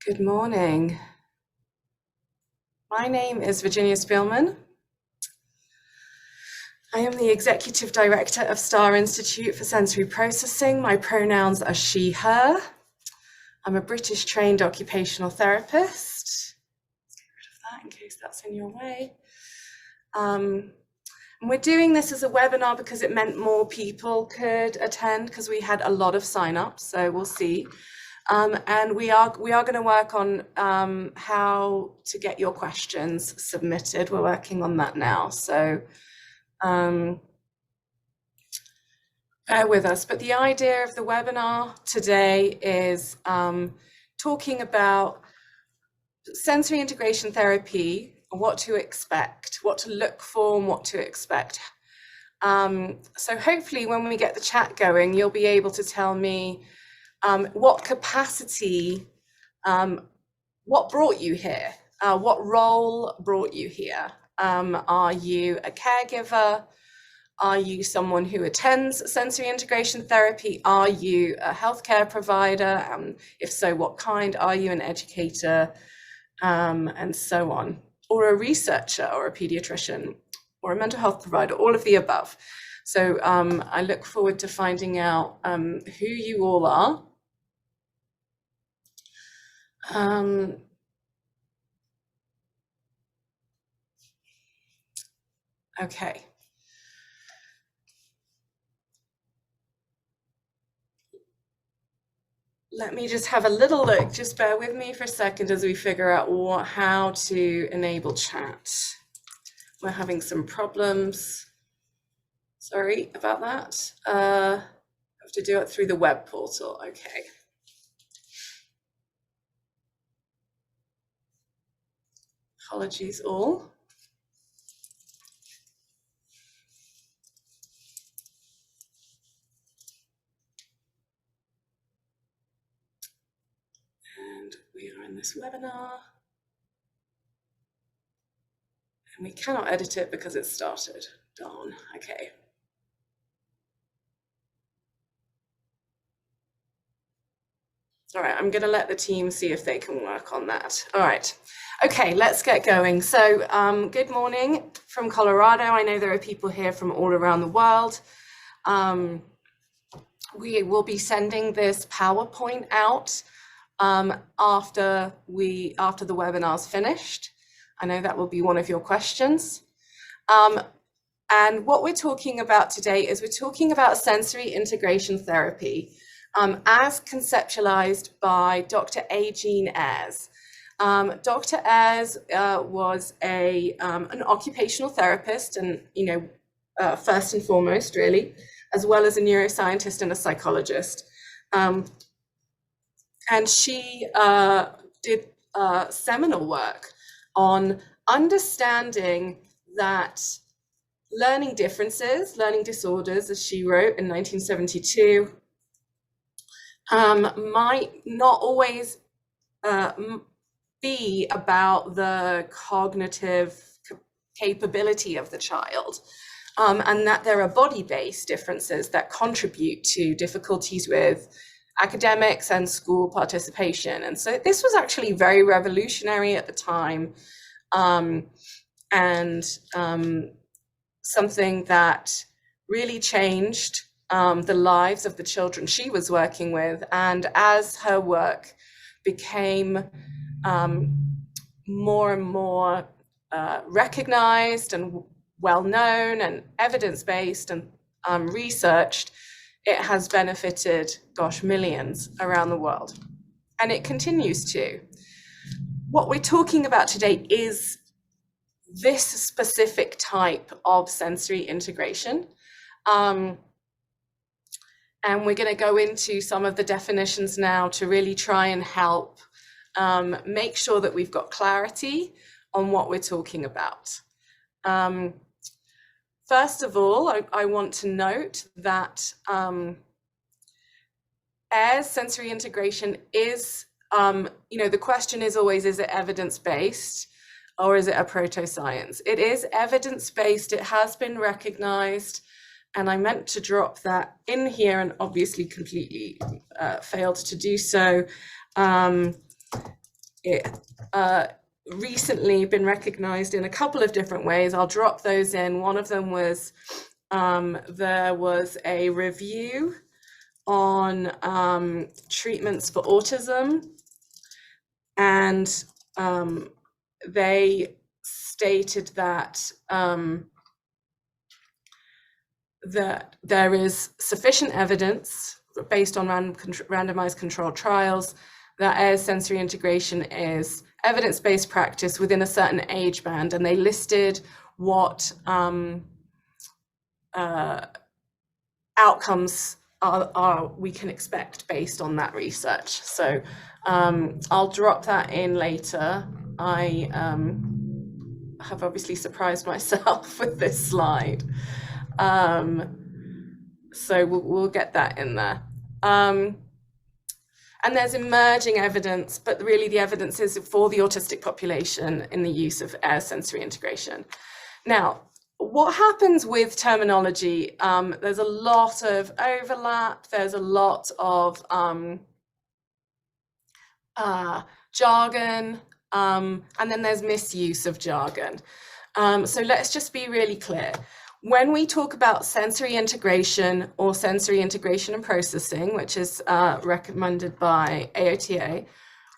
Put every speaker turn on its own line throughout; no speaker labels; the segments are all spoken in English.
Good morning. My name is Virginia Spielman. I am the Executive Director of Star Institute for Sensory Processing. My pronouns are she, her. I'm a British trained occupational therapist. Let's get rid of that in case that's in your way. And we're doing this as a webinar because it meant more people could attend because we had a lot of sign-ups, so we'll see. And we are going to work on how to get your questions submitted. We're working on that now, so bear with us. But the idea of the webinar today is talking about sensory integration therapy, what to expect, what to look for, and what to expect. So hopefully when we get the chat going, you'll be able to tell me what capacity, what brought you here? What role brought you here? Are you a caregiver? Are you someone who attends sensory integration therapy? Are you a healthcare provider? If so, what kind? Are you an educator? And so on. Or a researcher or a pediatrician or a mental health provider, all of the above. So I look forward to finding out who you all are. Okay. Let me just have a little look. Just bear with me for a second as we figure out how to enable chat. We're having some problems. Sorry about that. I have to do it through the web portal. Okay. Apologies all. And we are in this webinar. And we cannot edit it because it started. Darn. Okay. All right, I'm going to let the team see if they can work on that. All right. Okay, let's get going. So good morning from Colorado. I know there are people here from all around the world. We will be sending this PowerPoint out after the webinar's finished. I know that will be one of your questions. And what we're talking about today is we're talking about sensory integration therapy as conceptualized by Dr. A. Jean Ayres. Dr. Ayres was an occupational therapist and, first and foremost, really, as well as a neuroscientist and a psychologist. And she did seminal work on understanding that learning differences, learning disorders, as she wrote in 1972, might not always be about the cognitive capability of the child, and that there are body-based differences that contribute to difficulties with academics and school participation. And so this was actually very revolutionary at the time, and something that really changed the lives of the children she was working with. And as her work became more and more recognized and well-known and evidence-based and researched, it has benefited, millions around the world. And it continues to. What we're talking about today is this specific type of sensory integration. And we're going to go into some of the definitions now to really try and help make sure that we've got clarity on what we're talking about. First of all, I want to note that as sensory integration is, the question is always, is it evidence-based or is it a proto-science? It is evidence-based. It has been recognized. And I meant to drop that in here and obviously completely failed to do so. it recently been recognized in a couple of different ways. I'll drop those in. One of them was there was a review on treatments for autism, and they stated that that there is sufficient evidence based on randomized controlled trials that Ayres sensory integration is evidence-based practice within a certain age band, and they listed what outcomes we can expect based on that research. So I'll drop that in later. I have obviously surprised myself with this slide. So we'll get that in there. And there's emerging evidence, but really the evidence is for the autistic population in the use of Ayres sensory integration. Now, what happens with terminology? There's a lot of overlap. There's a lot of jargon, and then there's misuse of jargon. So let's just be really clear. When we talk about sensory integration or sensory integration and processing, which is recommended by AOTA,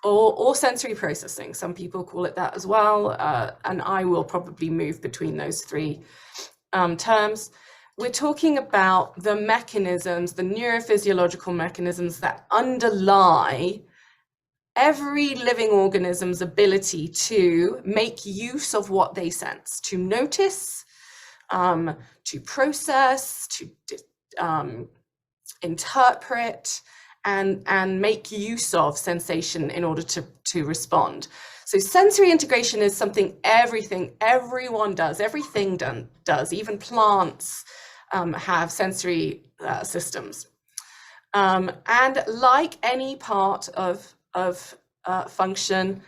or sensory processing, some people call it that as well, and I will probably move between those three terms. We're talking about the mechanisms, the neurophysiological mechanisms that underlie every living organism's ability to make use of what they sense, to notice, to process, to interpret, and make use of sensation in order to respond. So sensory integration is something everyone does, everything does, even plants have sensory systems. And like any part of function,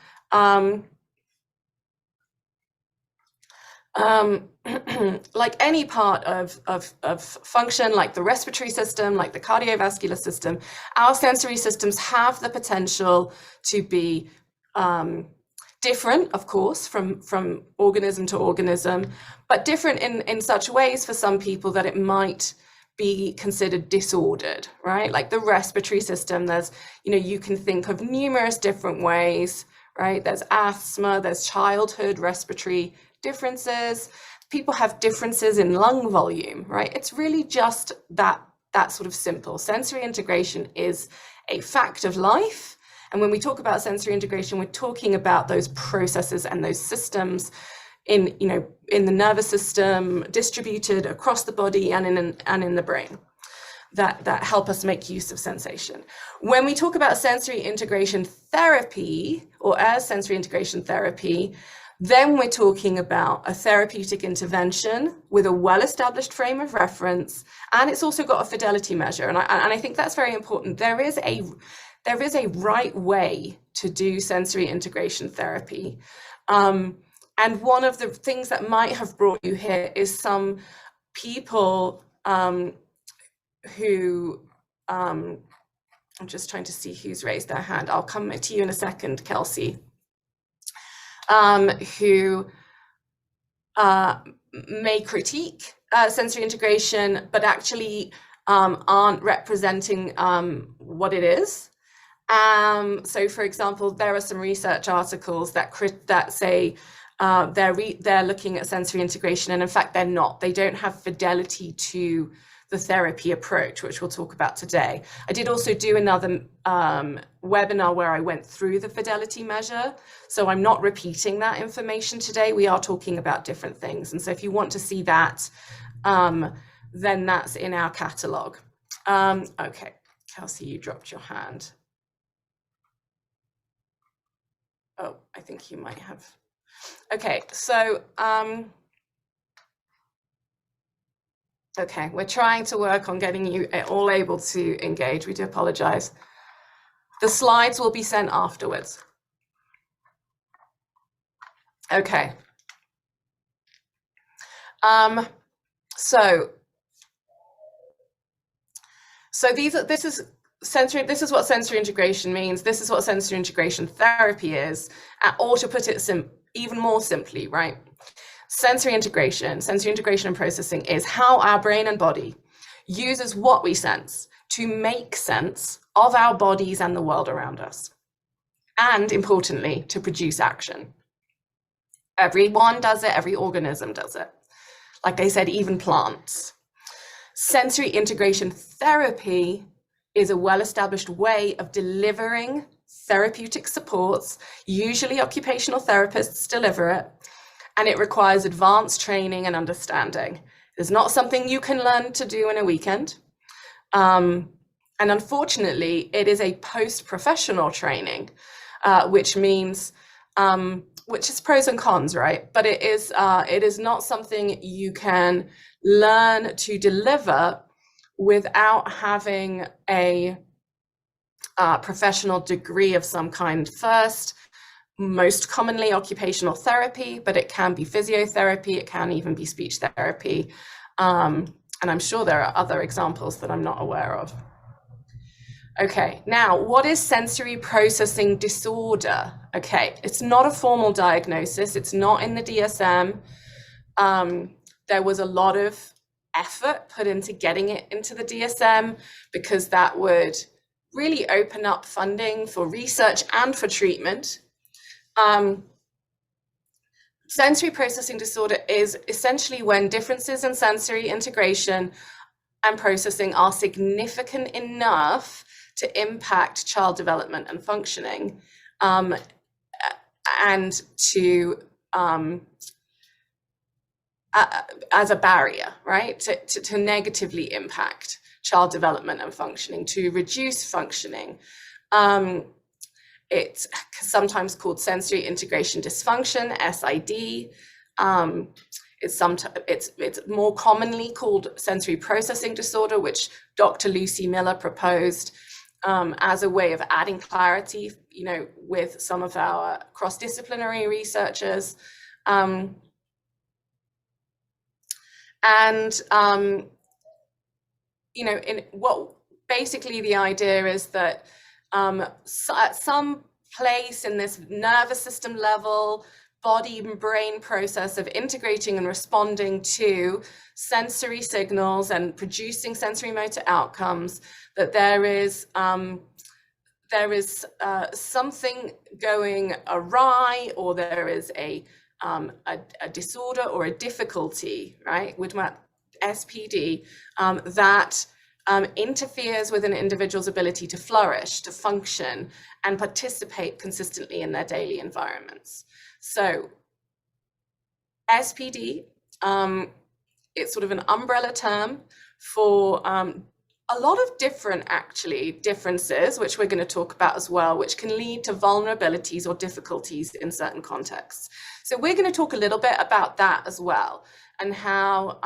like any part of function, like the respiratory system, like the cardiovascular system, our sensory systems have the potential to be different, of course, from organism to organism, but different in such ways for some people that it might be considered disordered, right? Like the respiratory system, there's, you can think of numerous different ways, right? There's asthma, there's childhood respiratory differences. People have differences in lung volume, right? It's really just that sort of simple. Sensory integration is a fact of life. And when we talk about sensory integration, we're talking about those processes and those systems in the nervous system, distributed across the body and in the brain, that help us make use of sensation. When we talk about sensory integration therapy or Ayres sensory integration therapy, then we're talking about a therapeutic intervention with a well-established frame of reference, and it's also got a fidelity measure. And I think that's very important. There is a right way to do sensory integration therapy. And one of the things that might have brought you here is some people who, I'm just trying to see who's raised their hand. I'll come to you in a second, Kelsey, who may critique sensory integration, but actually aren't representing what it is. So, for example, there are some research articles that say they're looking at sensory integration, and in fact they're not. They don't have fidelity to the therapy approach, which we'll talk about today. I did also do another webinar where I went through the fidelity measure, so I'm not repeating that information today. We are talking about different things, and so if you want to see that, then that's in our catalog. Okay, Kelsey, you dropped your hand. Oh, I think you might have. Okay, so okay, we're trying to work on getting you all able to engage. We do apologize. The slides will be sent afterwards. Okay. So this is this is what sensory integration means. This is what sensory integration therapy is, or to put it even more simply, right? Sensory integration and processing is how our brain and body uses what we sense to make sense of our bodies and the world around us. And importantly, to produce action. Everyone does it, every organism does it. Like they said, even plants. Sensory integration therapy is a well-established way of delivering therapeutic supports. Usually occupational therapists deliver it, and it requires advanced training and understanding. It's not something you can learn to do in a weekend. And unfortunately, it is a post-professional training, which means, which is pros and cons, right? But it is not something you can learn to deliver without having a professional degree of some kind first. Most commonly occupational therapy, but it can be physiotherapy, it can even be speech therapy. And I'm sure there are other examples that I'm not aware of. Okay, now what is sensory processing disorder? Okay, it's not a formal diagnosis, it's not in the DSM. There was a lot of effort put into getting it into the DSM because that would really open up funding for research and for treatment. Sensory processing disorder is essentially when differences in sensory integration and processing are significant enough to impact child development and functioning, and to as a barrier, right, to negatively impact child development and functioning, to reduce functioning. It's sometimes called sensory integration dysfunction, SID. It's more commonly called sensory processing disorder, which Dr. Lucy Miller proposed as a way of adding clarity, with some of our cross-disciplinary researchers. Basically the idea is that at some place in this nervous system level, body and brain process of integrating and responding to sensory signals and producing sensory motor outcomes, that there is something going awry, or there is a disorder or a difficulty, right, with SPD, that interferes with an individual's ability to flourish, to function, and participate consistently in their daily environments. So SPD, it's sort of an umbrella term for a lot of different differences, which we're going to talk about as well, which can lead to vulnerabilities or difficulties in certain contexts. So we're going to talk a little bit about that as well, and how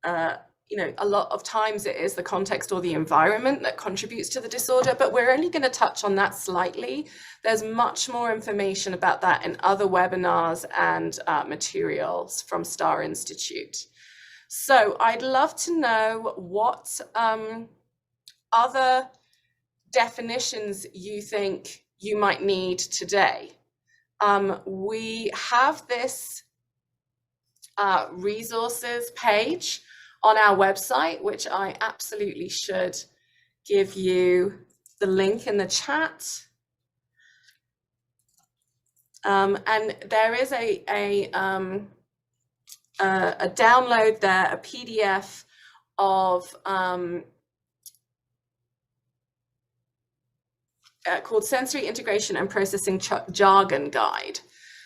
a lot of times it is the context or the environment that contributes to the disorder, but we're only going to touch on that slightly. There's much more information about that in other webinars and materials from Star Institute. So I'd love to know what other definitions you think you might need today. We have this resources page on our website, which I absolutely should give you the link in the chat. And there is a download there, a PDF of called Sensory Integration and Processing Jargon Guide,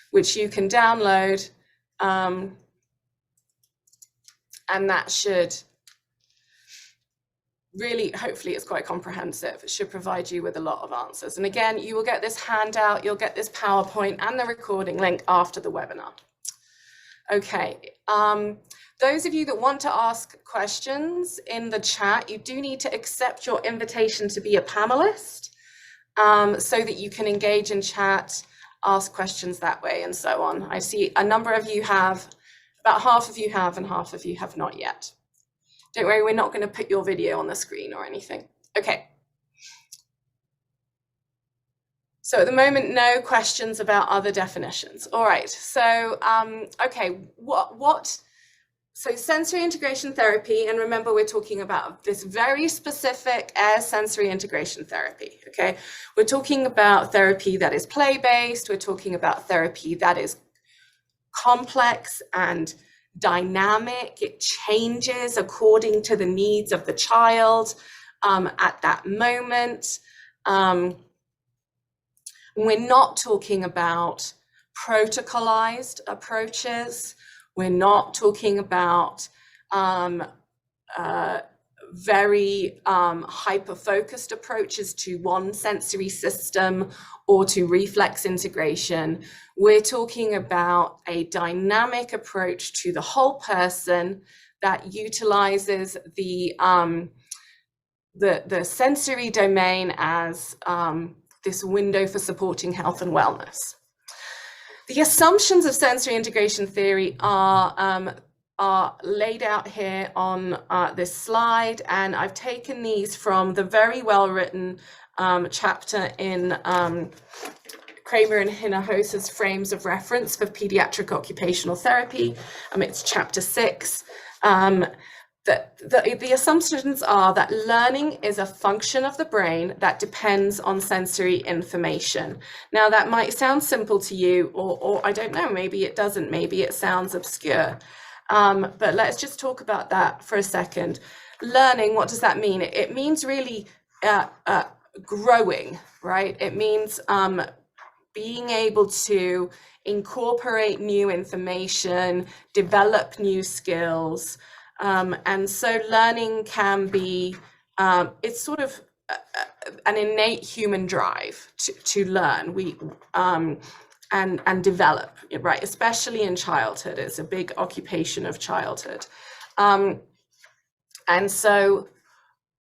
which you can download. And that should really, hopefully it's quite comprehensive. It should provide you with a lot of answers. And again, you will get this handout, you'll get this PowerPoint and the recording link after the webinar. Okay, those of you that want to ask questions in the chat, you do need to accept your invitation to be a panelist, so that you can engage in chat, ask questions that way, and so on. I see a number of you have. About half of you have, and half of you have not yet. Don't worry, we're not going to put your video on the screen or anything. Okay. So at the moment, no questions about other definitions. All right. So, okay, so sensory integration therapy, and remember, we're talking about this very specific air sensory integration therapy, okay? We're talking about therapy that is play-based. We're talking about therapy that is complex and dynamic. It changes according to the needs of the child at that moment. We're not talking about protocolized approaches. We're not talking about very hyper-focused approaches to one sensory system or to reflex integration. We're talking about a dynamic approach to the whole person that utilizes the sensory domain as this window for supporting health and wellness. The assumptions of sensory integration theory are laid out here on this slide, and I've taken these from the very well-written chapter in Kramer and Hinojosa's Frames of Reference for Pediatric Occupational Therapy. It's chapter 6. The assumptions are that learning is a function of the brain that depends on sensory information. Now, that might sound simple to you, or I don't know, maybe it doesn't, maybe it sounds obscure. But let's just talk about that for a second. Learning, what does that mean? It means really growing, right? It means being able to incorporate new information, develop new skills. And so learning can be, it's sort of an innate human drive to learn and develop, right? Especially in childhood. It's a big occupation of childhood. And so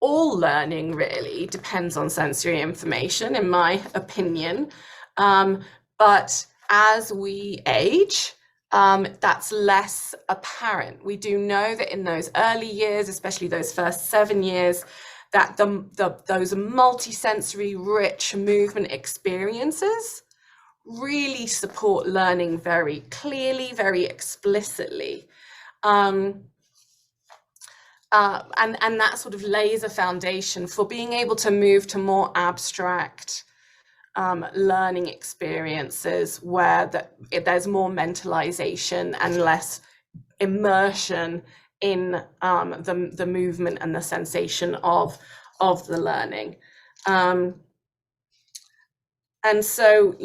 all learning really depends on sensory information, in my opinion. But as we age, that's less apparent. We do know that in those early years, especially those first 7 years, that those multisensory rich movement experiences really support learning very clearly, very explicitly. And that sort of lays a foundation for being able to move to more abstract learning experiences where there's more mentalization and less immersion in the movement and the sensation of the learning. And so,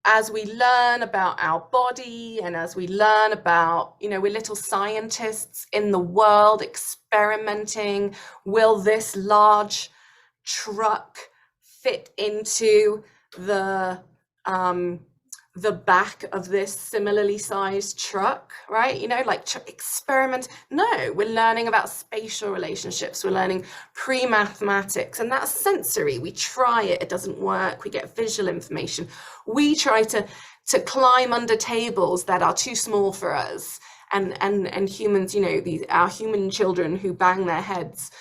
as we learn about our body and as we learn about, we're little scientists in the world experimenting, will this large truck fit into the back of this similarly sized truck, right? Experiment. No, we're learning about spatial relationships. We're learning pre-mathematics, and that's sensory. We try it, it doesn't work. We get visual information. We try to climb under tables that are too small for us. And humans, our human children who bang their heads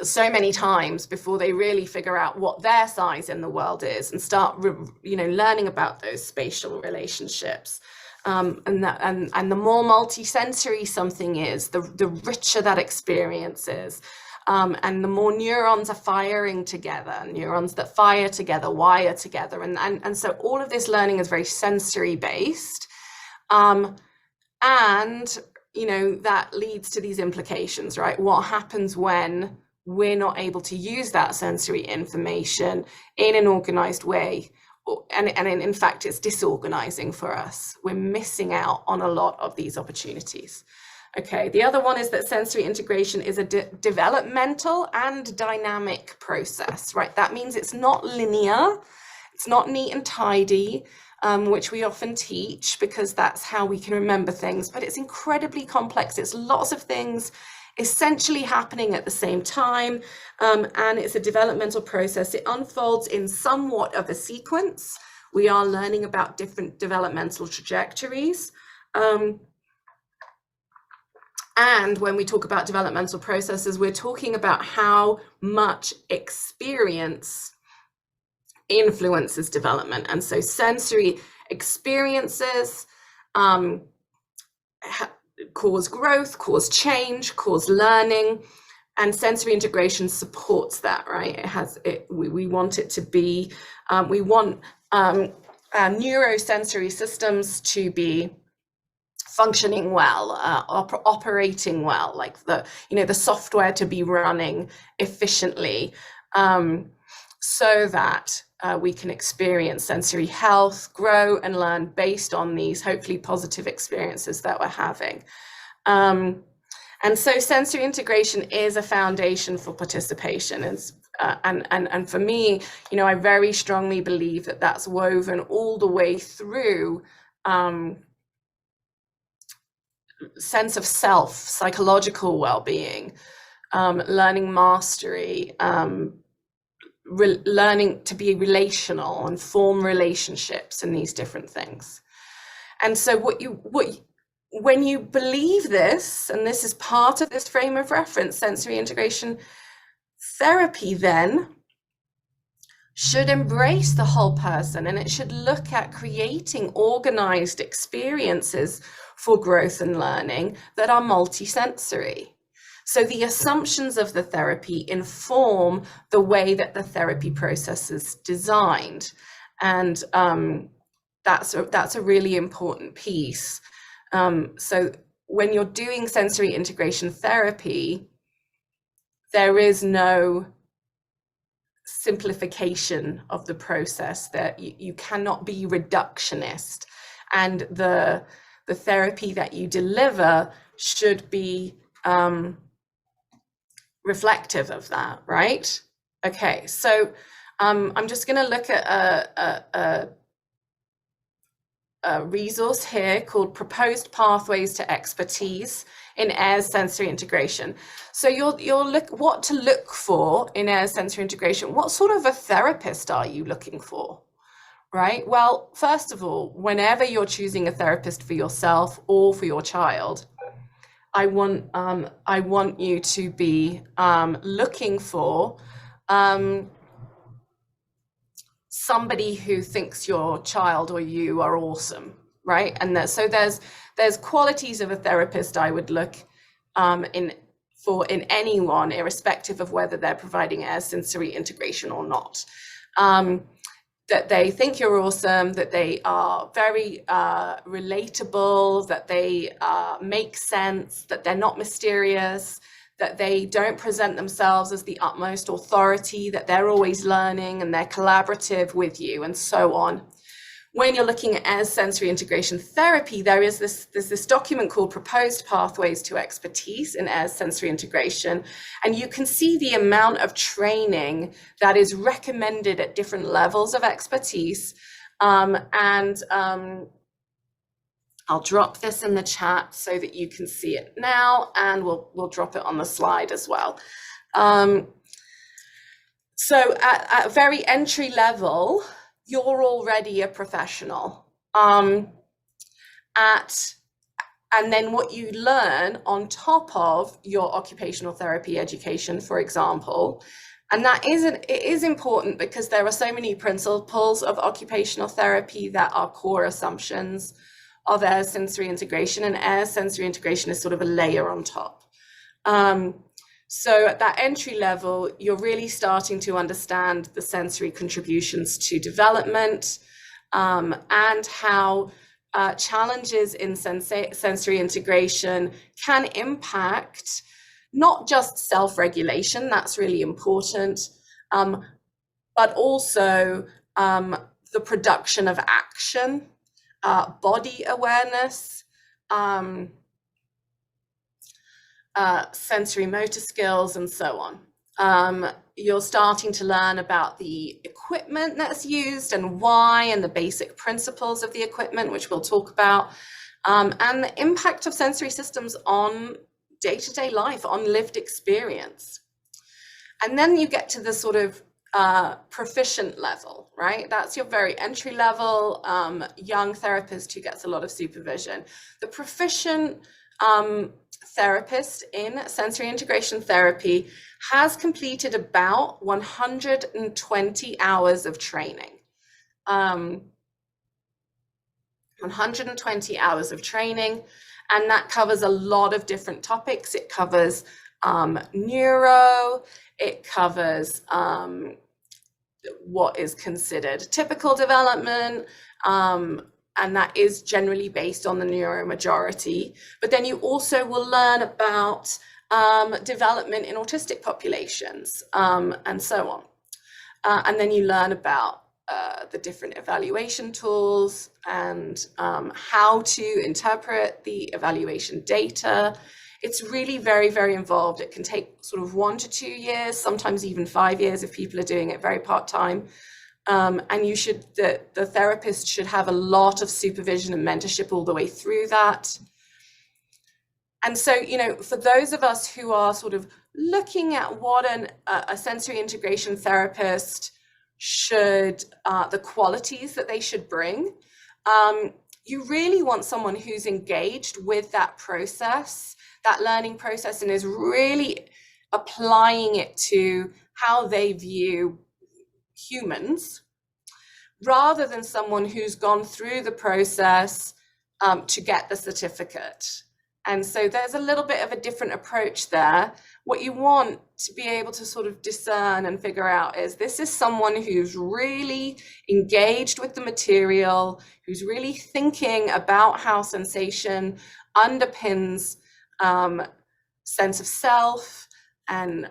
so many times before they really figure out what their size in the world is and start learning about those spatial relationships. And the more multisensory something is, the richer that experience is. And the more neurons are firing together, neurons that fire together wire together, and so all of this learning is very sensory based. And that leads to these implications, right? What happens when we're not able to use that sensory information in an organized way? And in fact, it's disorganizing for us. We're missing out on a lot of these opportunities. Okay, the other one is that sensory integration is a developmental and dynamic process, right? That means it's not linear, it's not neat and tidy, which we often teach because that's how we can remember things, but it's incredibly complex. It's lots of things essentially happening at the same time, and it's a developmental process. It unfolds in somewhat of a sequence. We are learning about different developmental trajectories, And when we talk about developmental processes, we're talking about how much experience influences development. And so sensory experiences cause growth, cause change, cause learning, and sensory integration supports that, right? We want it to be, we want neurosensory systems to be functioning well, operating well, like the software to be running efficiently, so that we can experience sensory health, grow and learn based on these hopefully positive experiences that we're having. And so sensory integration is a foundation for participation. And for me, I very strongly believe that that's woven all the way through sense of self, psychological well-being, learning mastery, learning to be relational and form relationships and these different things. And so when you believe this, and this is part of this frame of reference, sensory integration therapy then should embrace the whole person, and it should look at creating organized experiences for growth and learning that are multisensory. So the assumptions of the therapy inform the way that the therapy process is designed. And that's a really important piece. So when you're doing sensory integration therapy, there is no simplification of the process, that you cannot be reductionist, and the therapy that you deliver should be reflective of that, right? Okay, so I'm just going to look at a resource here called Proposed Pathways to Expertise in Ayres Sensory Integration. So you'll look what to look for in Ayres Sensory Integration. What sort of a therapist are you looking for, right? Well, first of all, whenever you're choosing a therapist for yourself or for your child, I want you to be looking for somebody who thinks your child or you are awesome, right? And so there's qualities of a therapist I would look in anyone, irrespective of whether they're providing Ayres sensory integration or not. That they think you're awesome, that they are very relatable, that they make sense, that they're not mysterious, that they don't present themselves as the utmost authority, that they're always learning and they're collaborative with you, and so on. When you're looking at Ayres sensory integration therapy, there's this document called Proposed Pathways to Expertise in Ayres sensory integration, and you can see the amount of training that is recommended at different levels of expertise. I'll drop this in the chat so that you can see it now, and we'll drop it on the slide as well. So at very entry level, you're already a professional. And then what you learn on top of your occupational therapy education, for example, and it is important because there are so many principles of occupational therapy that are core assumptions of Ayres sensory integration, and Ayres sensory integration is sort of a layer on top. So at that entry level, you're really starting to understand the sensory contributions to development, and how challenges in sensory integration can impact not just self-regulation, that's really important, but also the production of action, body awareness, sensory motor skills, and so on. You're starting to learn about the equipment that's used and why, and the basic principles of the equipment, which we'll talk about, and the impact of sensory systems on day-to-day life, on lived experience. And then you get to the sort of proficient level, right? That's your very entry level young therapist who gets a lot of supervision. The proficient therapist in sensory integration therapy has completed about 120 hours of training. 120 hours of training, and that covers a lot of different topics. It covers neuro, it covers what is considered typical development, and that is generally based on the neuromajority. But then you also will learn about development in autistic populations, and so on. And then you learn about the different evaluation tools and how to interpret the evaluation data. It's really very, very involved. It can take sort of 1 to 2 years, sometimes even 5 years if people are doing it very part-time. And the therapist should have a lot of supervision and mentorship all the way through that. And so, for those of us who are sort of looking at what a sensory integration therapist should, the qualities that they should bring, you really want someone who's engaged with that process, that learning process, and is really applying it to how they view humans, rather than someone who's gone through the process to get the certificate. And so there's a little bit of a different approach there. What you want to be able to sort of discern and figure out is, this is someone who's really engaged with the material, who's really thinking about how sensation underpins sense of self and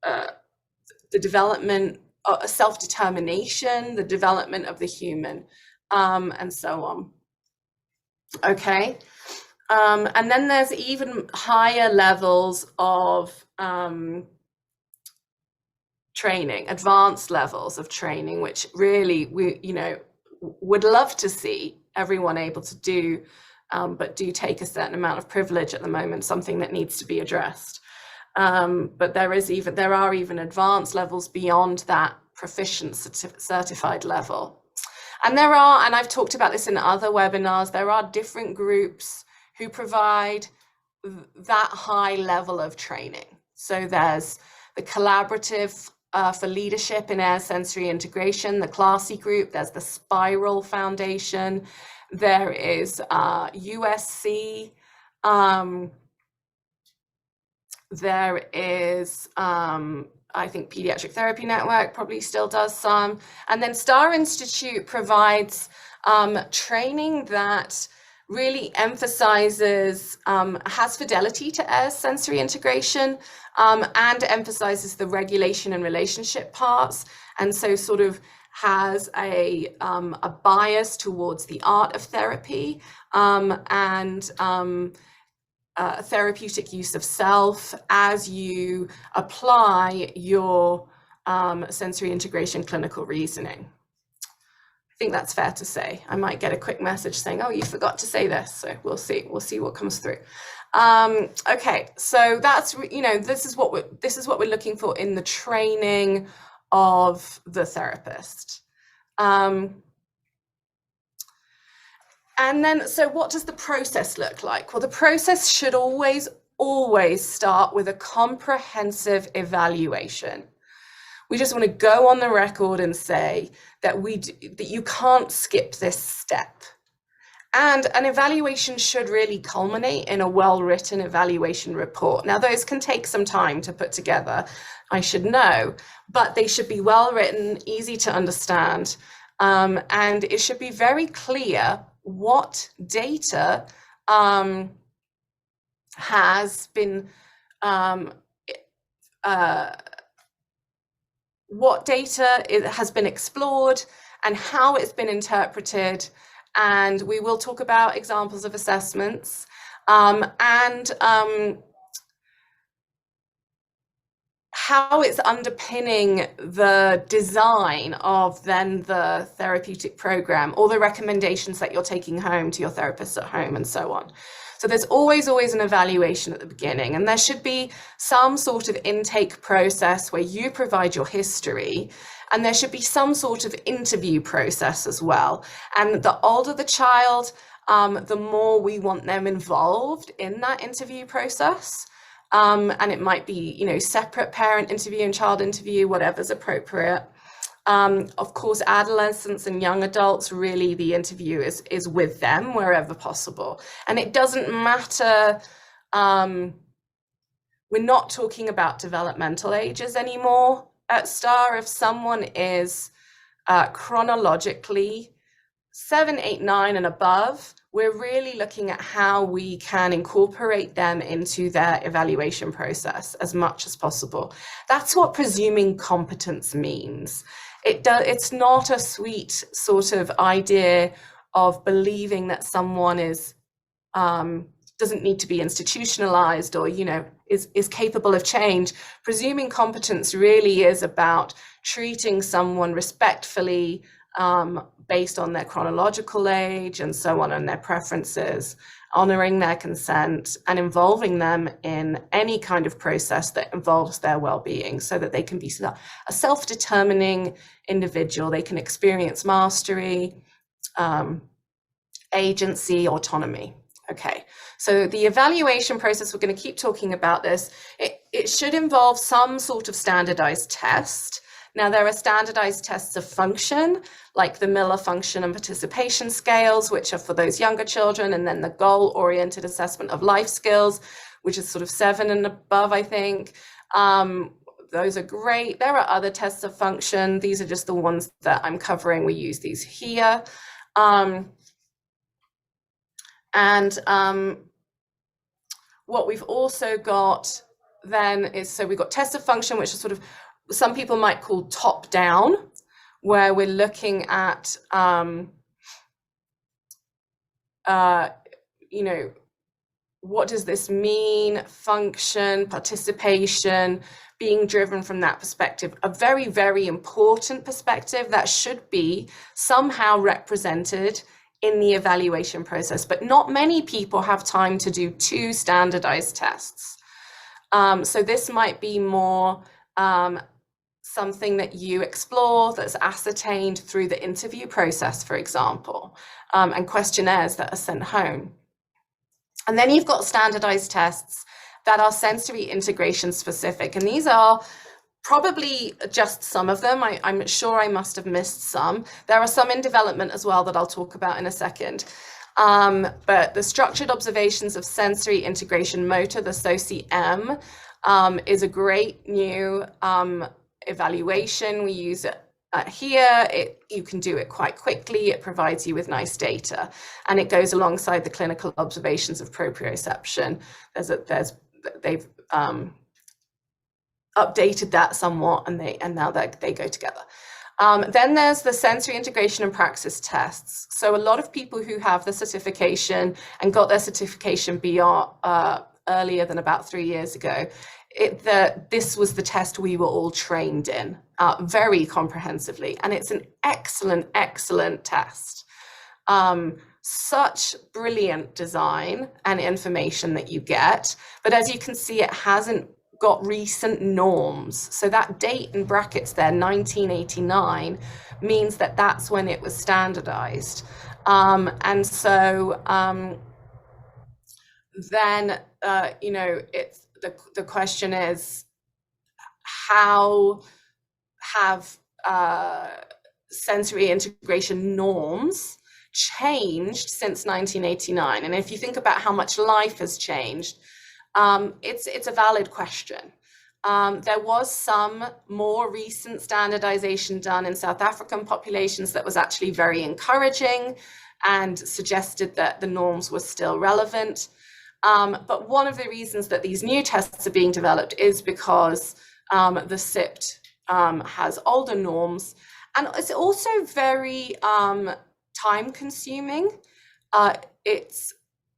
the development of self-determination, the development of the human, and so on. Okay. And then there's even higher levels of training, advanced levels of training, which really we, would love to see everyone able to do, but do take a certain amount of privilege at the moment, something that needs to be addressed. But there are even advanced levels beyond that proficient certified level. And and I've talked about this in other webinars, there are different groups who provide that high level of training. So there's the Collaborative for Leadership in Air Sensory Integration, the CLASI group, there's the Spiral Foundation, there is USC, there is, I think Pediatric Therapy Network probably still does some, and then Star Institute provides training that really emphasizes, has fidelity to air sensory integration, and emphasizes the regulation and relationship parts, and so sort of has a bias towards the art of therapy, and therapeutic use of self as you apply your sensory integration clinical reasoning. I think that's fair to say. I might get a quick message saying, oh, you forgot to say this. So we'll see what comes through. Okay, so that's, this is what we're looking for in the training of the therapist. And then, so what does the process look like? Well, the process should always start with a comprehensive evaluation. We just want to go on the record and say that that you can't skip this step. And an evaluation should really culminate in a well-written evaluation report. Now, those can take some time to put together, I should know, but they should be well-written, easy to understand, and it should be very clear what data has been explored and how it's been interpreted, and we will talk about examples of assessments, and how it's underpinning the design of then the therapeutic program or the recommendations that you're taking home to your therapist at home, and so on. So there's always an evaluation at the beginning, and there should be some sort of intake process where you provide your history, and there should be some sort of interview process as well. And the older the child, the more we want them involved in that interview process. And it might be, separate parent interview and child interview, whatever's appropriate. Of course, adolescents and young adults, really the interview is with them wherever possible. And it doesn't matter, we're not talking about developmental ages anymore at STAR. If someone is chronologically 7, 8, 9 and above, we're really looking at how we can incorporate them into their evaluation process as much as possible. That's what presuming competence means. It's not a sweet sort of idea of believing that someone is doesn't need to be institutionalized or is capable of change. Presuming competence really is about treating someone respectfully, based on their chronological age and so on, and their preferences, honoring their consent and involving them in any kind of process that involves their well-being so that they can be a self-determining individual. They can experience mastery, agency, autonomy. Okay, so the evaluation process, we're going to keep talking about this. It should involve some sort of standardized test. Now, there are standardized tests of function, like the Miller function and participation scales, which are for those younger children, and then the goal-oriented assessment of life skills, which is sort of 7 and above, I think. Those are great. There are other tests of function. These are just the ones that I'm covering. We use these here. What we've also got then is, so we've got tests of function, which are sort of, some people might call top down, where we're looking at, what does this mean? Function, participation, being driven from that perspective, a very, very important perspective that should be somehow represented in the evaluation process, but not many people have time to do 2 standardized tests. So this might be more something that you explore that's ascertained through the interview process, for example, and questionnaires that are sent home. And then you've got standardized tests that are sensory integration specific, and these are probably just some of them. I'm sure I must have missed some. There are some in development as well that I'll talk about in a second. But the structured observations of sensory integration motor, the SOCI-M, is a great new evaluation. We use it here. You can do it quite quickly. It provides you with nice data, and it goes alongside the clinical observations of proprioception. They've updated that somewhat, and now they go together. Then there's the sensory integration and praxis tests. So a lot of people who have the certification and got their certification beyond earlier than about 3 years ago, this was the test we were all trained in very comprehensively, and it's an excellent test. Such brilliant design and information that you get, but as you can see, it hasn't got recent norms. So that date in brackets there, 1989, means that that's when it was standardized. And so then, it's the question is, how have sensory integration norms changed since 1989? And if you think about how much life has changed, it's a valid question. There was some more recent standardization done in South African populations that was actually very encouraging and suggested that the norms were still relevant. But one of the reasons that these new tests are being developed is because the SIPT has older norms, and it's also very time consuming. It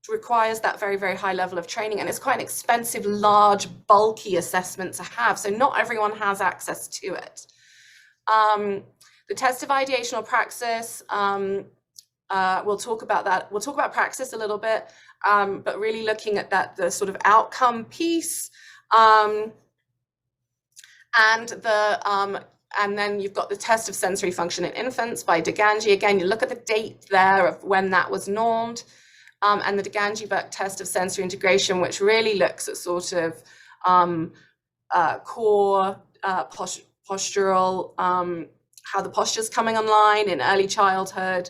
requires that very, very high level of training, and it's quite an expensive, large, bulky assessment to have. So not everyone has access to it. The test of ideational praxis, we'll talk about that. We'll talk about praxis a little bit, but really looking at the sort of outcome piece, and the and then you've got the test of sensory function in infants by Degangi. Again, you look at the date there of when that was normed, and the Degangi-Burke test of sensory integration, which really looks at sort of core, postural, how the posture's coming online in early childhood,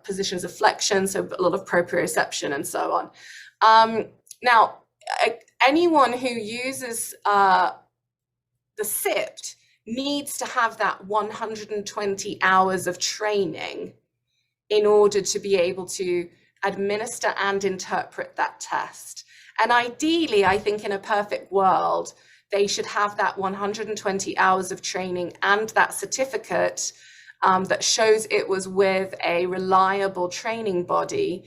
positions of flexion, so a lot of proprioception and so on. Now, anyone who uses the SIPT needs to have that 120 hours of training in order to be able to administer and interpret that test. And ideally, I think in a perfect world, they should have that 120 hours of training and that certificate that shows it was with a reliable training body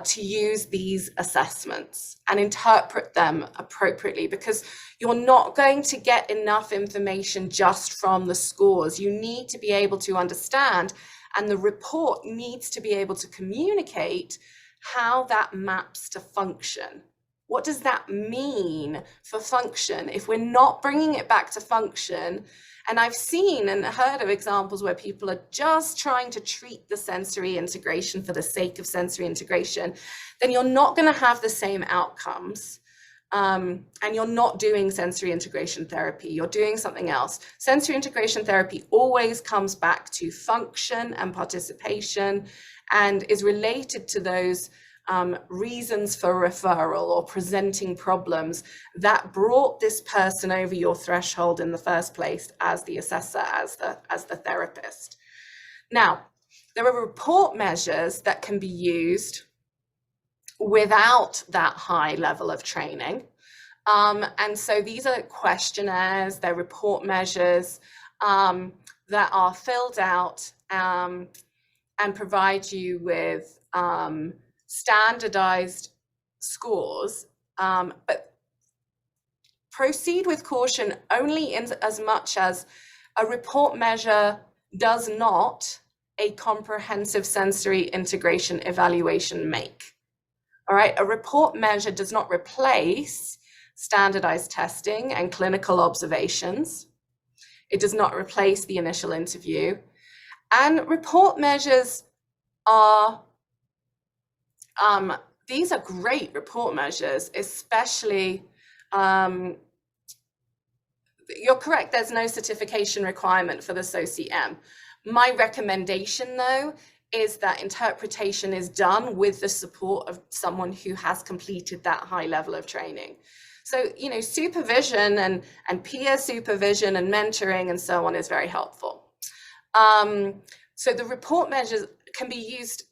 to use these assessments and interpret them appropriately, because you're not going to get enough information just from the scores. You need to be able to understand, and the report needs to be able to communicate how that maps to function. What does that mean for function? If we're not bringing it back to function, and I've seen and heard of examples where people are just trying to treat the sensory integration for the sake of sensory integration, then you're not going to have the same outcomes. And you're not doing sensory integration therapy, you're doing something else. Sensory integration therapy always comes back to function and participation and is related to those reasons for referral or presenting problems that brought this person over your threshold in the first place as the assessor, as the therapist. Now, there are report measures that can be used without that high level of training. And so these are questionnaires, they're report measures that are filled out and provide you with standardized scores, but proceed with caution only in as much as a report measure does not a comprehensive sensory integration evaluation make. All right, a report measure does not replace standardized testing and clinical observations. It does not replace the initial interview. And report measures are, these are great report measures, especially, you're correct, there's no certification requirement for the SOCM. My recommendation though, is that interpretation is done with the support of someone who has completed that high level of training. So, you know, supervision and peer supervision and mentoring and so on is very helpful. So the report measures can be used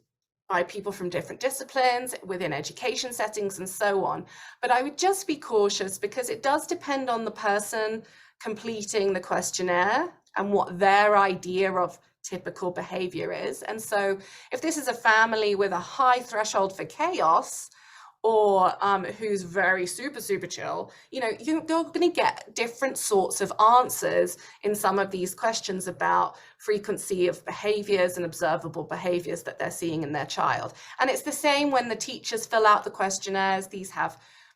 by people from different disciplines, within education settings and so on. But I would just be cautious because it does depend on the person completing the questionnaire and what their idea of typical behavior is. And so if this is a family with a high threshold for chaos, or who's very super chill, you know, you're going to get different sorts of answers in some of these questions about frequency of behaviors and observable behaviors that they're seeing in their child. And it's the same when the teachers fill out the questionnaires.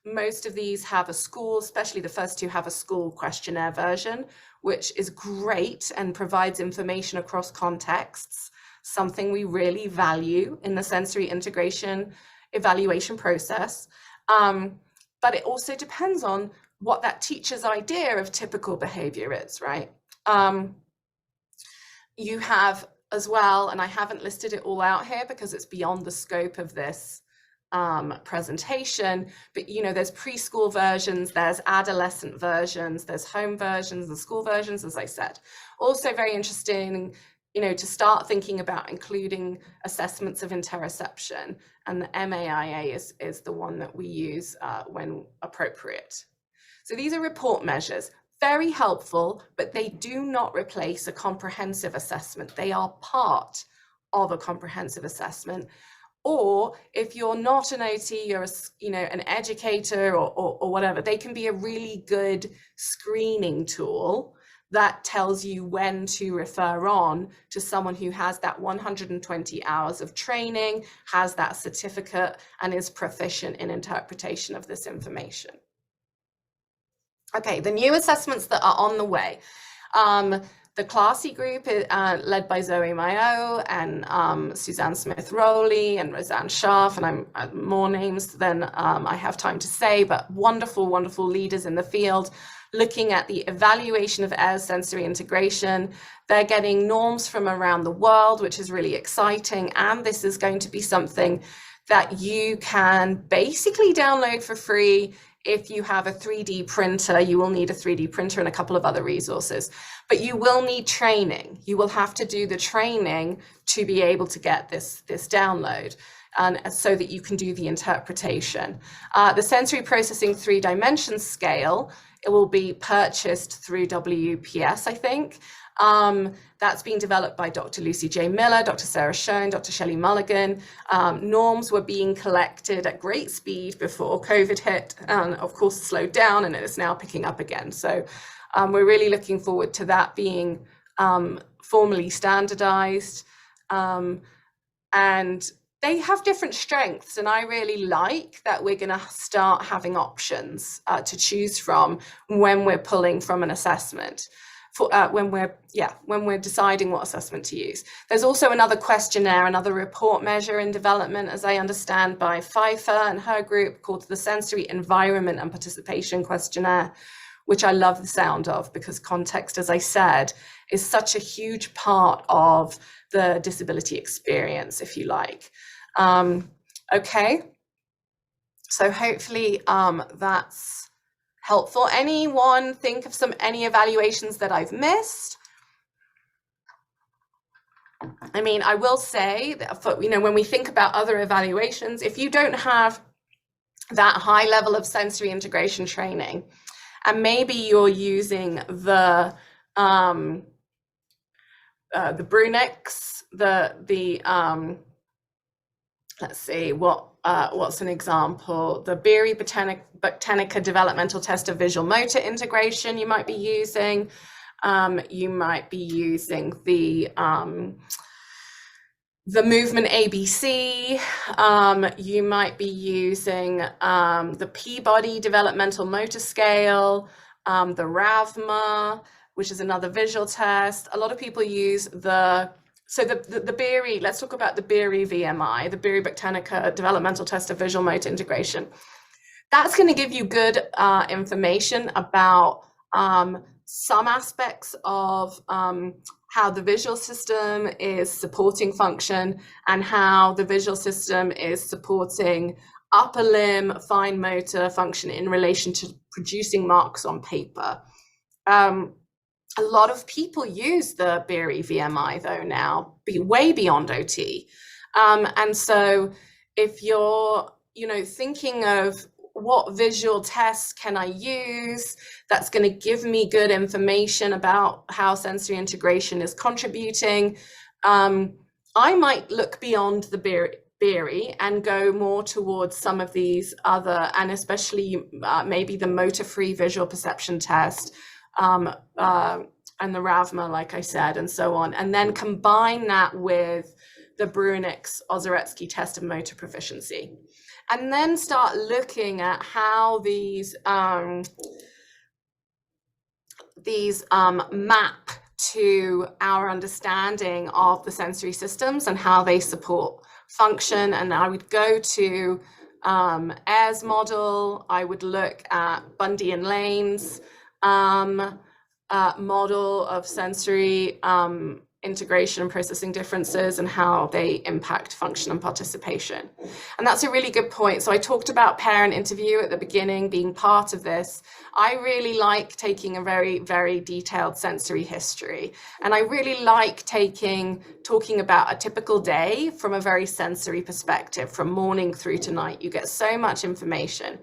Most of these have a school, especially the first two have a school questionnaire version, which is great and provides information across contexts, something we really value in the sensory integration evaluation process. But it also depends on what that teacher's idea of typical behavior is, right? You have as well, and I haven't listed it all out here because it's beyond the scope of this presentation, but you know, there's preschool versions, there's adolescent versions, there's home versions and school versions, as I said. Also very interesting, you know, to start thinking about including assessments of interoception, and the MAIA is the one that we use when appropriate. So these are report measures, very helpful, but they do not replace a comprehensive assessment. They are part of a comprehensive assessment. Or if you're not an OT, you're an educator or whatever, they can be a really good screening tool that tells you when to refer on to someone who has that 120 hours of training, has that certificate, and is proficient in interpretation of this information. Okay, the new assessments that are on the way. The Classy group is led by Zoe Mayo and Suzanne Smith-Rowley and Roseanne Scharf, and I'm more names than I have time to say, but wonderful, wonderful leaders in the field looking at the evaluation of air sensory integration. They're getting norms from around the world, which is really exciting, and this is going to be something that you can basically download for free. If you have a 3D printer, you will need a 3D printer and a couple of other resources, but you will need training. You will have to do the training to be able to get this download, and so that you can do the interpretation. The sensory processing 3D scale, it will be purchased through WPS, I think. That's being developed by Dr. Lucy J. Miller, Dr. Sarah Schoen, Dr. Shelley Mulligan. Norms were being collected at great speed before COVID hit, and of course slowed down, and it is now picking up again. So we're really looking forward to that being formally standardized. And they have different strengths, and I really like that we're going to start having options to choose from when we're pulling from an assessment. When we're deciding what assessment to use. There's also another questionnaire, another report measure in development, as I understand, by Pfeiffer and her group, called the Sensory Environment and Participation Questionnaire, which I love the sound of, because context, as I said, is such a huge part of the disability experience, if you like. Okay, so hopefully that's helpful. Anyone think of any evaluations that I've missed? I mean, I will say that when we think about other evaluations, if you don't have that high level of sensory integration training, and maybe you're using the Brunix, let's see, what's an example? The Beery Botanica developmental test of visual motor integration you might be using. You might be using the movement ABC. You might be using the Peabody developmental motor scale, the RAVMA, which is another visual test. A lot of people use the Beery, let's talk about the Beery VMI, the Beery Botanica developmental test of visual motor integration. That's going to give you good information about some aspects of how the visual system is supporting function, and how the visual system is supporting upper limb fine motor function in relation to producing marks on paper. A lot of people use the Beery VMI though now, way beyond OT. And so if you're, thinking of what visual tests can I use that's going to give me good information about how sensory integration is contributing, I might look beyond the Beery and go more towards some of these other, and especially maybe the motor-free visual perception test, and the RAVMA, like I said, and so on, and then combine that with the Brunix Ozoretsky test of motor proficiency, and then start looking at how these map to our understanding of the sensory systems and how they support function. And I would go to Ayres model. I would look at Bundy and Lane's model of sensory integration and processing differences and how they impact function and participation. And that's a really good point. So I talked about parent interview at the beginning being part of this. I really like taking a very, very detailed sensory history. And I really like talking about a typical day from a very sensory perspective, from morning through to night. You get so much information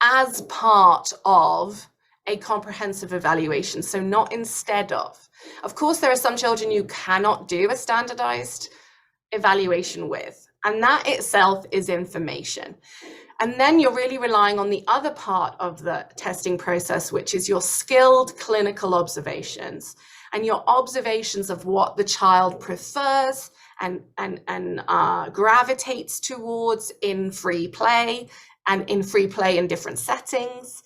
as part of a comprehensive evaluation, so not instead of. Of course, there are some children you cannot do a standardized evaluation with, and that itself is information. And then you're really relying on the other part of the testing process, which is your skilled clinical observations and your observations of what the child prefers and gravitates towards in free play, and in free play in different settings.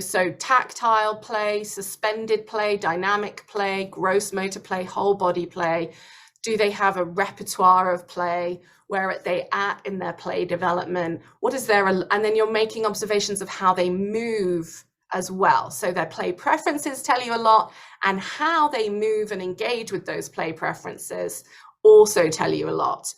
So tactile play, suspended play, dynamic play, gross motor play, whole body play. Do they have a repertoire of play? Where are they at in their play development? What is their, and then you're making observations of how they move as well. So their play preferences tell you a lot, and how they move and engage with those play preferences also tell you a lot.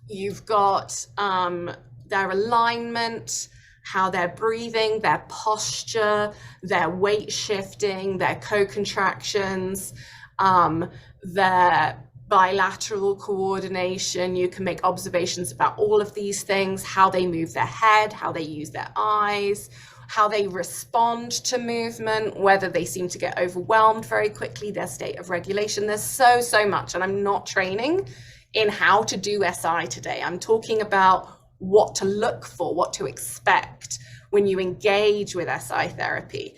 You've got their alignment, how they're breathing, their posture, their weight shifting, their co-contractions, their bilateral coordination. You can make observations about all of these things, how they move their head, how they use their eyes, how they respond to movement, whether they seem to get overwhelmed very quickly, their state of regulation. There's so much, and I'm not training in how to do SI today. I'm talking about what to look for, what to expect when you engage with SI therapy.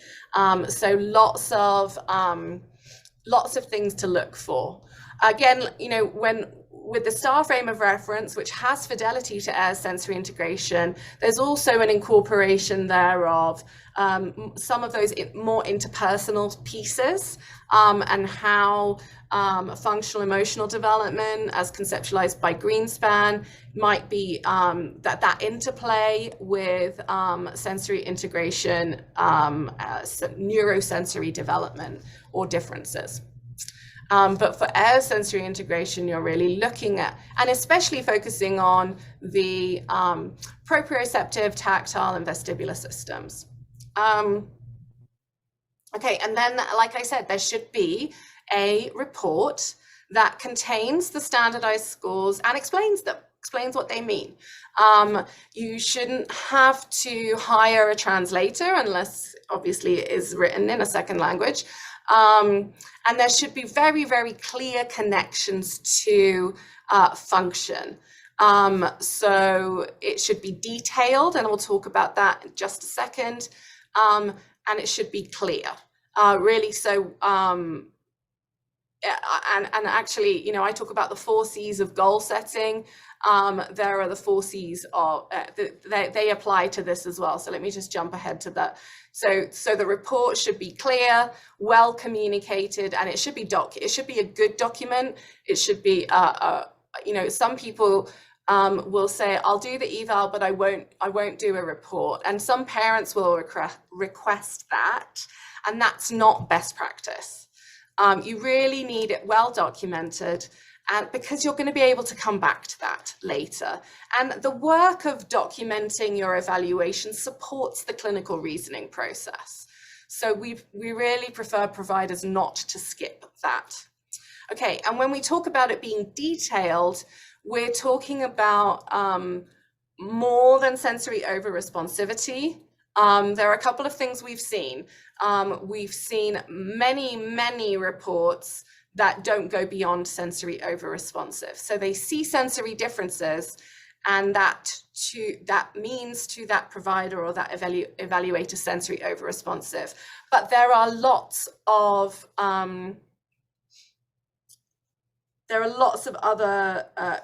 So lots of things to look for. Again, with the STAR frame of reference, which has fidelity to Ayres sensory integration, there's also an incorporation there of some of those more interpersonal pieces, and how functional emotional development, as conceptualized by Greenspan, might be that interplay with sensory integration, neurosensory development or differences. But for Ayres sensory integration, you're really looking at, and especially focusing on the proprioceptive, tactile, and vestibular systems. Okay, and then, like I said, there should be a report that contains the standardized scores and explains what they mean. You shouldn't have to hire a translator unless, obviously, it is written in a second language. And there should be very clear connections to function. So it should be detailed, and we'll talk about that in just a second. And it should be clear, really. So, and actually, I talk about the 4 C's of goal setting. There are the 4 C's of, they apply to this as well. So let me just jump ahead to that. So the report should be clear, well communicated, and it should be it should be a good document. It should be, some people will say, I'll do the eval, but I won't do a report. And some parents will request that, and that's not best practice. You really need it well documented, and because you're going to be able to come back to that later. And the work of documenting your evaluation supports the clinical reasoning process. So we really prefer providers not to skip that. Okay, and when we talk about it being detailed, we're talking about more than sensory over-responsivity. There are a couple of things we've seen. We've seen many reports that don't go beyond sensory over-responsive. So they see sensory differences, and that means to that provider or that evaluator sensory over-responsive. But there are lots of other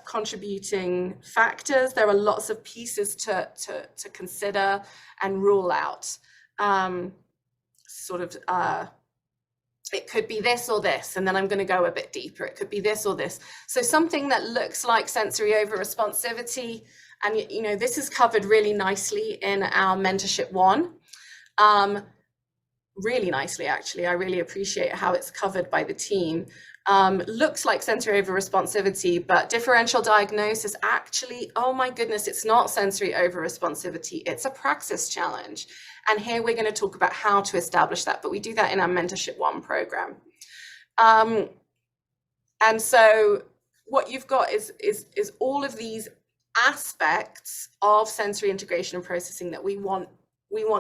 contributing factors. There are lots of pieces to consider and rule out. It could be this or this, and then I'm going to go a bit deeper. It could be this or this. So something that looks like sensory over-responsivity, and this is covered really nicely in our mentorship 1. Really nicely, actually. I really appreciate how it's covered by the team. Looks like sensory over-responsivity, but differential diagnosis actually, oh my goodness, it's not sensory over-responsivity. It's a praxis challenge. And here we're going to talk about how to establish that, but we do that in our Mentorship 1 program. And so what you've got is all of these aspects of sensory integration and processing that we want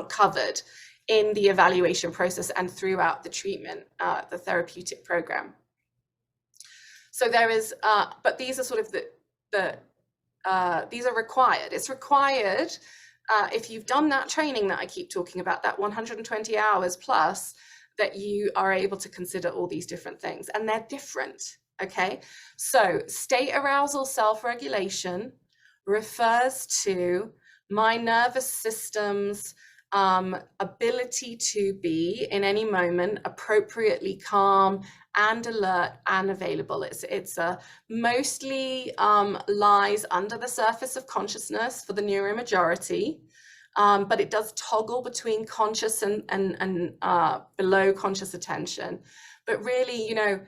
covered in the evaluation process and throughout the treatment, the therapeutic program. So there is, but these are sort of these are required. It's required if you've done that training that I keep talking about, that 120 hours plus, that you are able to consider all these different things, and they're different. Okay, so state arousal self-regulation, refers to my nervous system's ability to be in any moment appropriately calm and alert and available. It's mostly lies under the surface of consciousness for the neuromajority, but it does toggle between conscious and below conscious attention. But really, you know,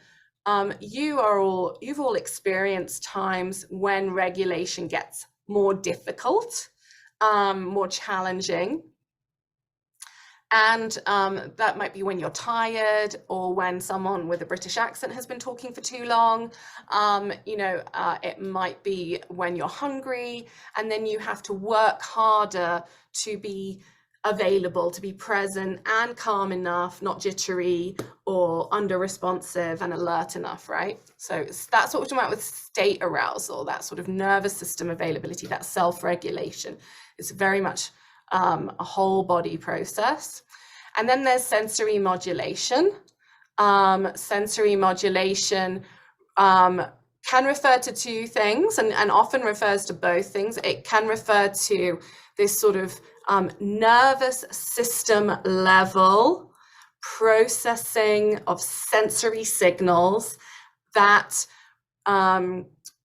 you've all experienced times when regulation gets more difficult, more challenging. And that might be when you're tired, or when someone with a British accent has been talking for too long. You know, it might be when you're hungry, and then you have to work harder to be available, to be present and calm enough, not jittery or under responsive and alert enough, right? So that's what we're talking about with state arousal, that sort of nervous system availability, that self-regulation. It's very much a whole body process. And then there's sensory modulation. Sensory modulation can refer to two things, and often refers to both things. It can refer to this sort of nervous system level processing of sensory signals that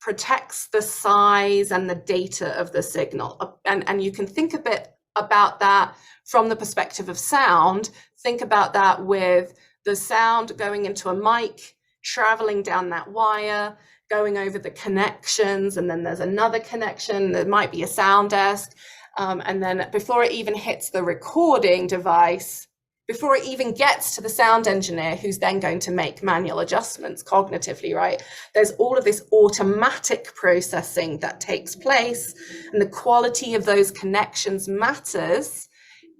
protects the size and the data of the signal. And you can think a bit about that from the perspective of sound. Think about that with the sound going into a mic, traveling down that wire, going over the connections, and then there's another connection, there might be a sound desk, and then before it even hits the recording device, before it even gets to the sound engineer, who's then going to make manual adjustments cognitively, right? There's all of this automatic processing that takes place, and the quality of those connections matters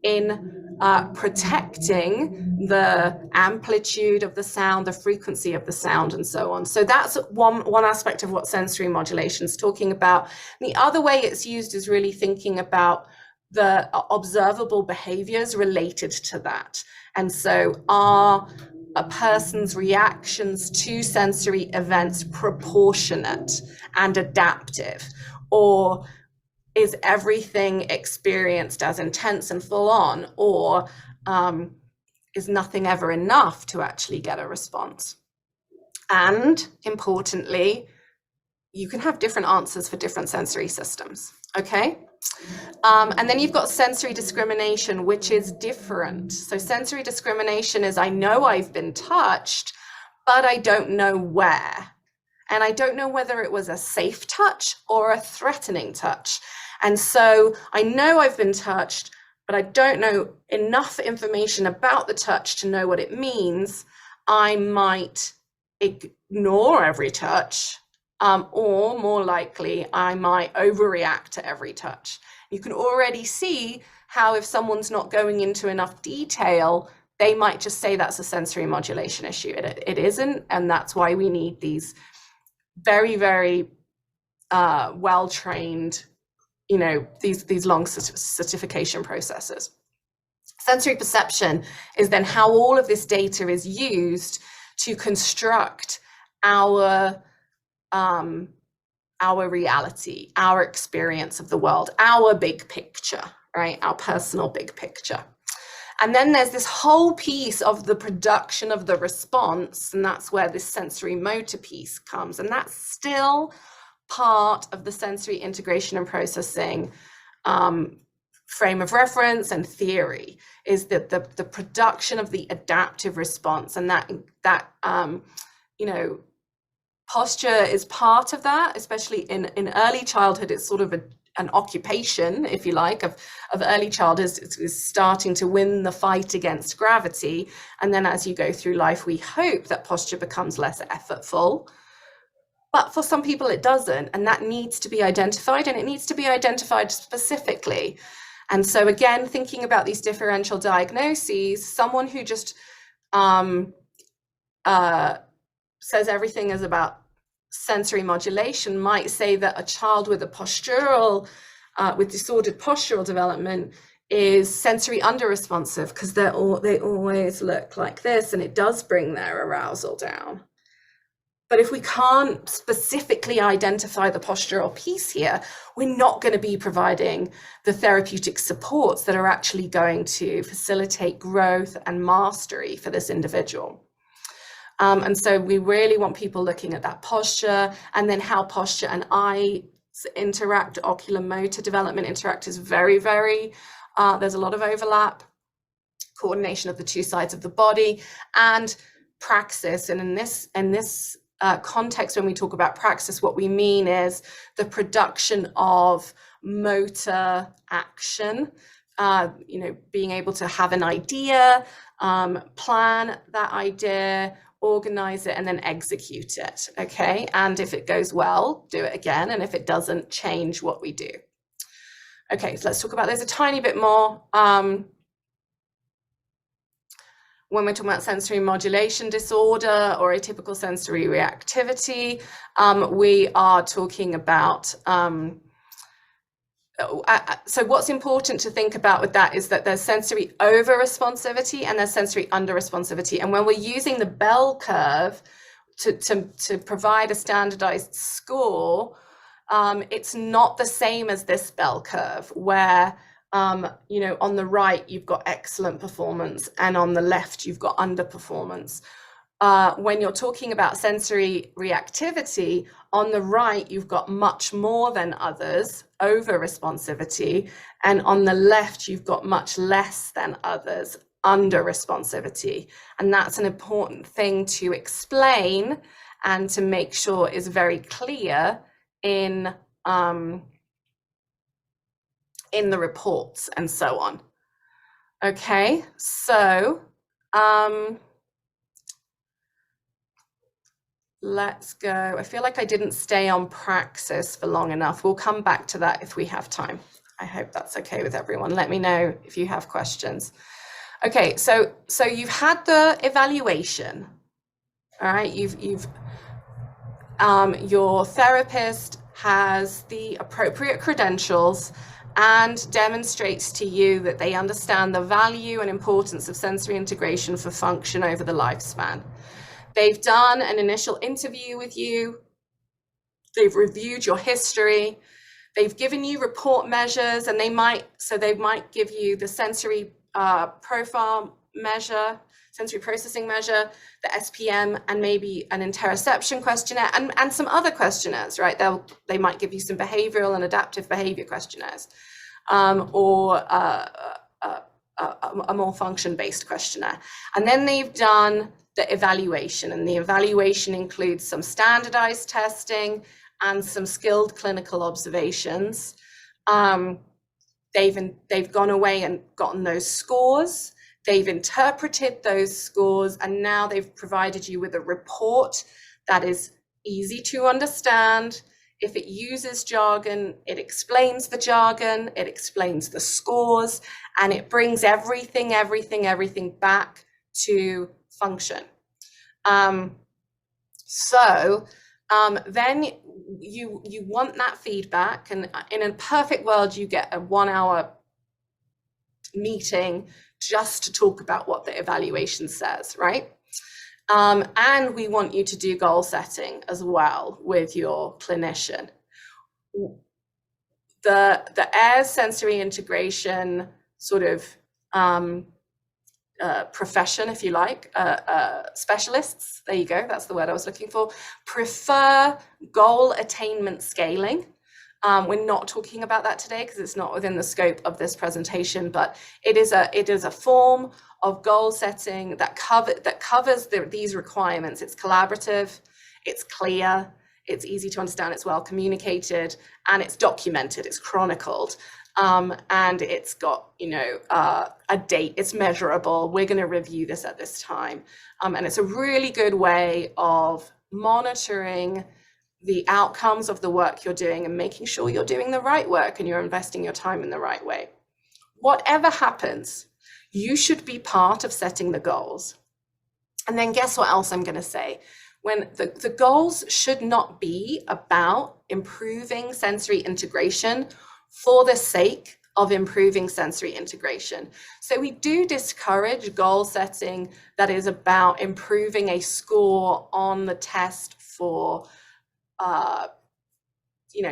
in protecting the amplitude of the sound, the frequency of the sound, and so on. So that's one aspect of what sensory modulation is talking about. And the other way it's used is really thinking about the observable behaviors related to that. And so are a person's reactions to sensory events proportionate and adaptive, or is everything experienced as intense and full on, or is nothing ever enough to actually get a response? And importantly, you can have different answers for different sensory systems, okay? And then you've got sensory discrimination, which is different. So sensory discrimination is, I know I've been touched, but I don't know where. And I don't know whether it was a safe touch or a threatening touch. And so I know I've been touched, but I don't know enough information about the touch to know what it means. I might ignore every touch, or more likely, I might overreact to every touch. You can already see how if someone's not going into enough detail, they might just say that's a sensory modulation issue. It isn't, and that's why we need these very, very well-trained, you know, these long certification processes. Sensory perception is then how all of this data is used to construct our reality, our experience of the world, our big picture, right? Our personal big picture. And then there's this whole piece of the production of the response, and that's where this sensory motor piece comes. And that's still part of the sensory integration and processing frame of reference and theory, is that the production of the adaptive response, and that you know, posture is part of that, especially in early childhood. It's sort of an occupation, if you like, of early childhood, is starting to win the fight against gravity. And then as you go through life, we hope that posture becomes less effortful. But for some people it doesn't, and that needs to be identified, and it needs to be identified specifically. And so again, thinking about these differential diagnoses, someone who just says everything is about sensory modulation might say that a child with a postural, with disordered postural development is sensory under-responsive, because they always look like this, and it does bring their arousal down. But if we can't specifically identify the postural piece here, we're not going to be providing the therapeutic supports that are actually going to facilitate growth and mastery for this individual. And so we really want people looking at that posture, and then how posture and eye interact, oculomotor development interact is very, there's a lot of overlap, coordination of the two sides of the body, and praxis. And in this context, when we talk about praxis, what we mean is the production of motor action, being able to have an idea, plan that idea, organize it, and then execute it. Okay. And if it goes well, do it again. And if it doesn't, change what we do. Okay. So let's talk about this a tiny bit more. When we're talking about sensory modulation disorder or atypical sensory reactivity, we are talking about, so what's important to think about with that is that there's sensory over-responsivity and there's sensory under-responsivity. And when we're using the bell curve to provide a standardized score, it's not the same as this bell curve where, on the right, you've got excellent performance, and on the left, you've got underperformance. When you're talking about sensory reactivity, on the right, you've got much more than others, over responsivity, and on the left, you've got much less than others, under responsivity. And that's an important thing to explain and to make sure is very clear in the reports and so on. Okay, so let's go. I feel like I didn't stay on praxis for long enough. We'll come back to that if we have time. I hope that's okay with everyone. Let me know if you have questions. Okay, so you've had the evaluation. All right, your therapist has the appropriate credentials and demonstrates to you that they understand the value and importance of sensory integration for function over the lifespan. They've done an initial interview with you. They've reviewed your history. They've given you report measures, and they might give you the sensory profile measure, sensory processing measure, the SPM, and maybe an interoception questionnaire, and some other questionnaires, right? They might give you some behavioral and adaptive behavior questionnaires, or a more function-based questionnaire. And then they've done the evaluation, and the evaluation includes some standardized testing and some skilled clinical observations. They've gone away and gotten those scores. They've interpreted those scores, and now they've provided you with a report that is easy to understand. If it uses jargon, it explains the jargon, it explains the scores, and it brings everything back to function. Then you want that feedback, and in a perfect world, you get a 1-hour meeting just to talk about what the evaluation says, right? And we want you to do goal setting as well with your clinician. The AIRS sensory integration sort of profession, if you like, specialists, there you go, that's the word I was looking for, prefer goal attainment scaling. We're not talking about that today because it's not within the scope of this presentation, but it is a form of goal setting that covers these requirements. It's collaborative, it's clear, it's easy to understand, it's well communicated, and it's documented, it's chronicled, and it's got a date, it's measurable. We're going to review this at this time, and it's a really good way of monitoring the outcomes of the work you're doing and making sure you're doing the right work and you're investing your time in the right way. Whatever happens, you should be part of setting the goals. And then guess what else I'm going to say? When the goals should not be about improving sensory integration for the sake of improving sensory integration. So we do discourage goal setting that is about improving a score on the test for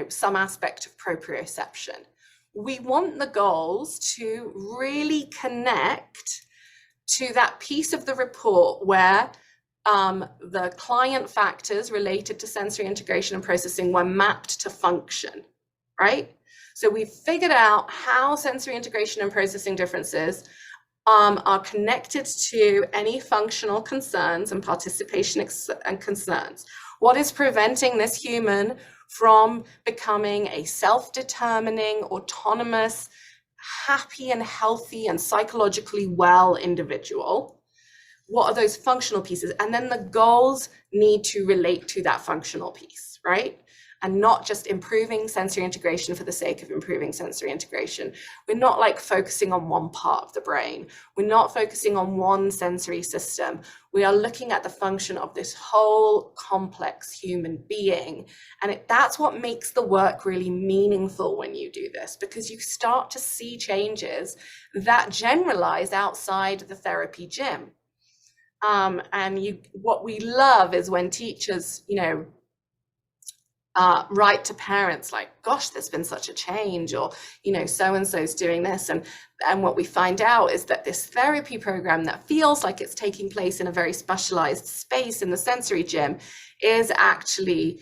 some aspect of proprioception. We want the goals to really connect to that piece of the report where the client factors related to sensory integration and processing were mapped to function, right? So we've figured out how sensory integration and processing differences are connected to any functional concerns and participation and concerns. What is preventing this human from becoming a self-determining, autonomous, happy and healthy and psychologically well individual? What are those functional pieces? And then the goals need to relate to that functional piece, right? And not just improving sensory integration for the sake of improving sensory integration. We're not like focusing on one part of the brain. We're not focusing on one sensory system. We are looking at the function of this whole complex human being. And that's what makes the work really meaningful when you do this, because you start to see changes that generalize outside the therapy gym. And what we love is when teachers, write to parents like, gosh, there's been such a change, or, so-and-so's doing this. And what we find out is that this therapy program that feels like it's taking place in a very specialized space in the sensory gym is actually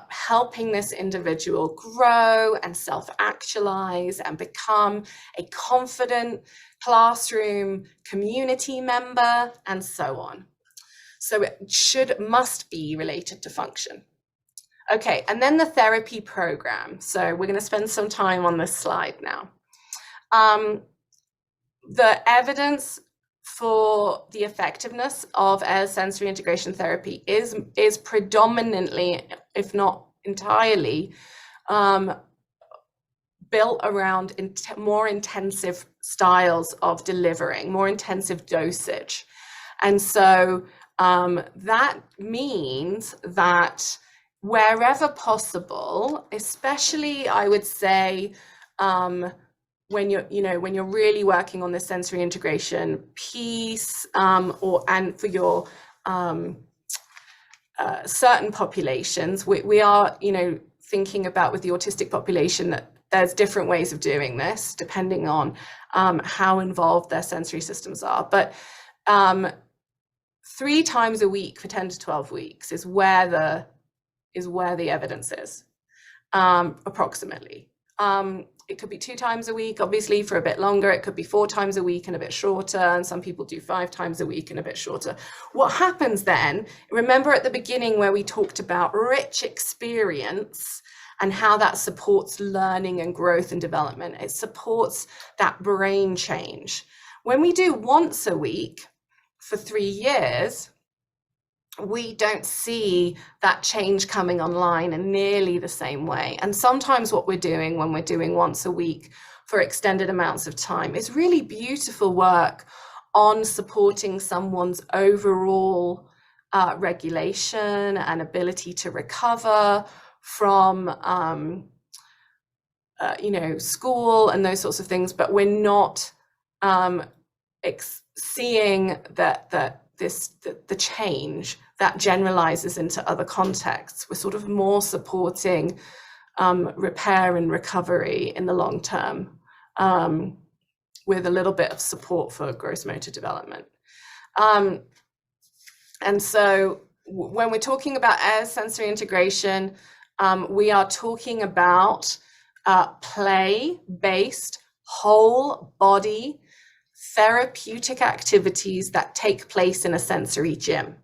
helping this individual grow and self-actualize and become a confident classroom community member, and so on. So it must be related to function. Okay, and then the therapy program. So we're going to spend some time on this slide now. The evidence for the effectiveness of sensory integration therapy is predominantly, if not entirely, built around more intensive styles of delivering, more intensive dosage. And so that means that wherever possible, especially I would say when you're really working on the sensory integration piece, and for your certain populations, we are thinking about with the autistic population that there's different ways of doing this depending on how involved their sensory systems are. But 3 times a week for 10 to 12 weeks is where the evidence is, approximately. It could be 2 times a week, obviously, for a bit longer. It could be 4 times a week and a bit shorter. And some people do 5 times a week and a bit shorter. What happens then, remember at the beginning where we talked about rich experience and how that supports learning and growth and development. It supports that brain change. When we do once a week for 3 years, we don't see that change coming online in nearly the same way. And sometimes what we're doing when we're doing once a week for extended amounts of time is really beautiful work on supporting someone's overall regulation and ability to recover from school and those sorts of things. But we're not seeing that the change that generalizes into other contexts. We're sort of more supporting repair and recovery in the long term, with a little bit of support for gross motor development. And so when we're talking about sensory integration, we are talking about play-based, whole body therapeutic activities that take place in a sensory gym.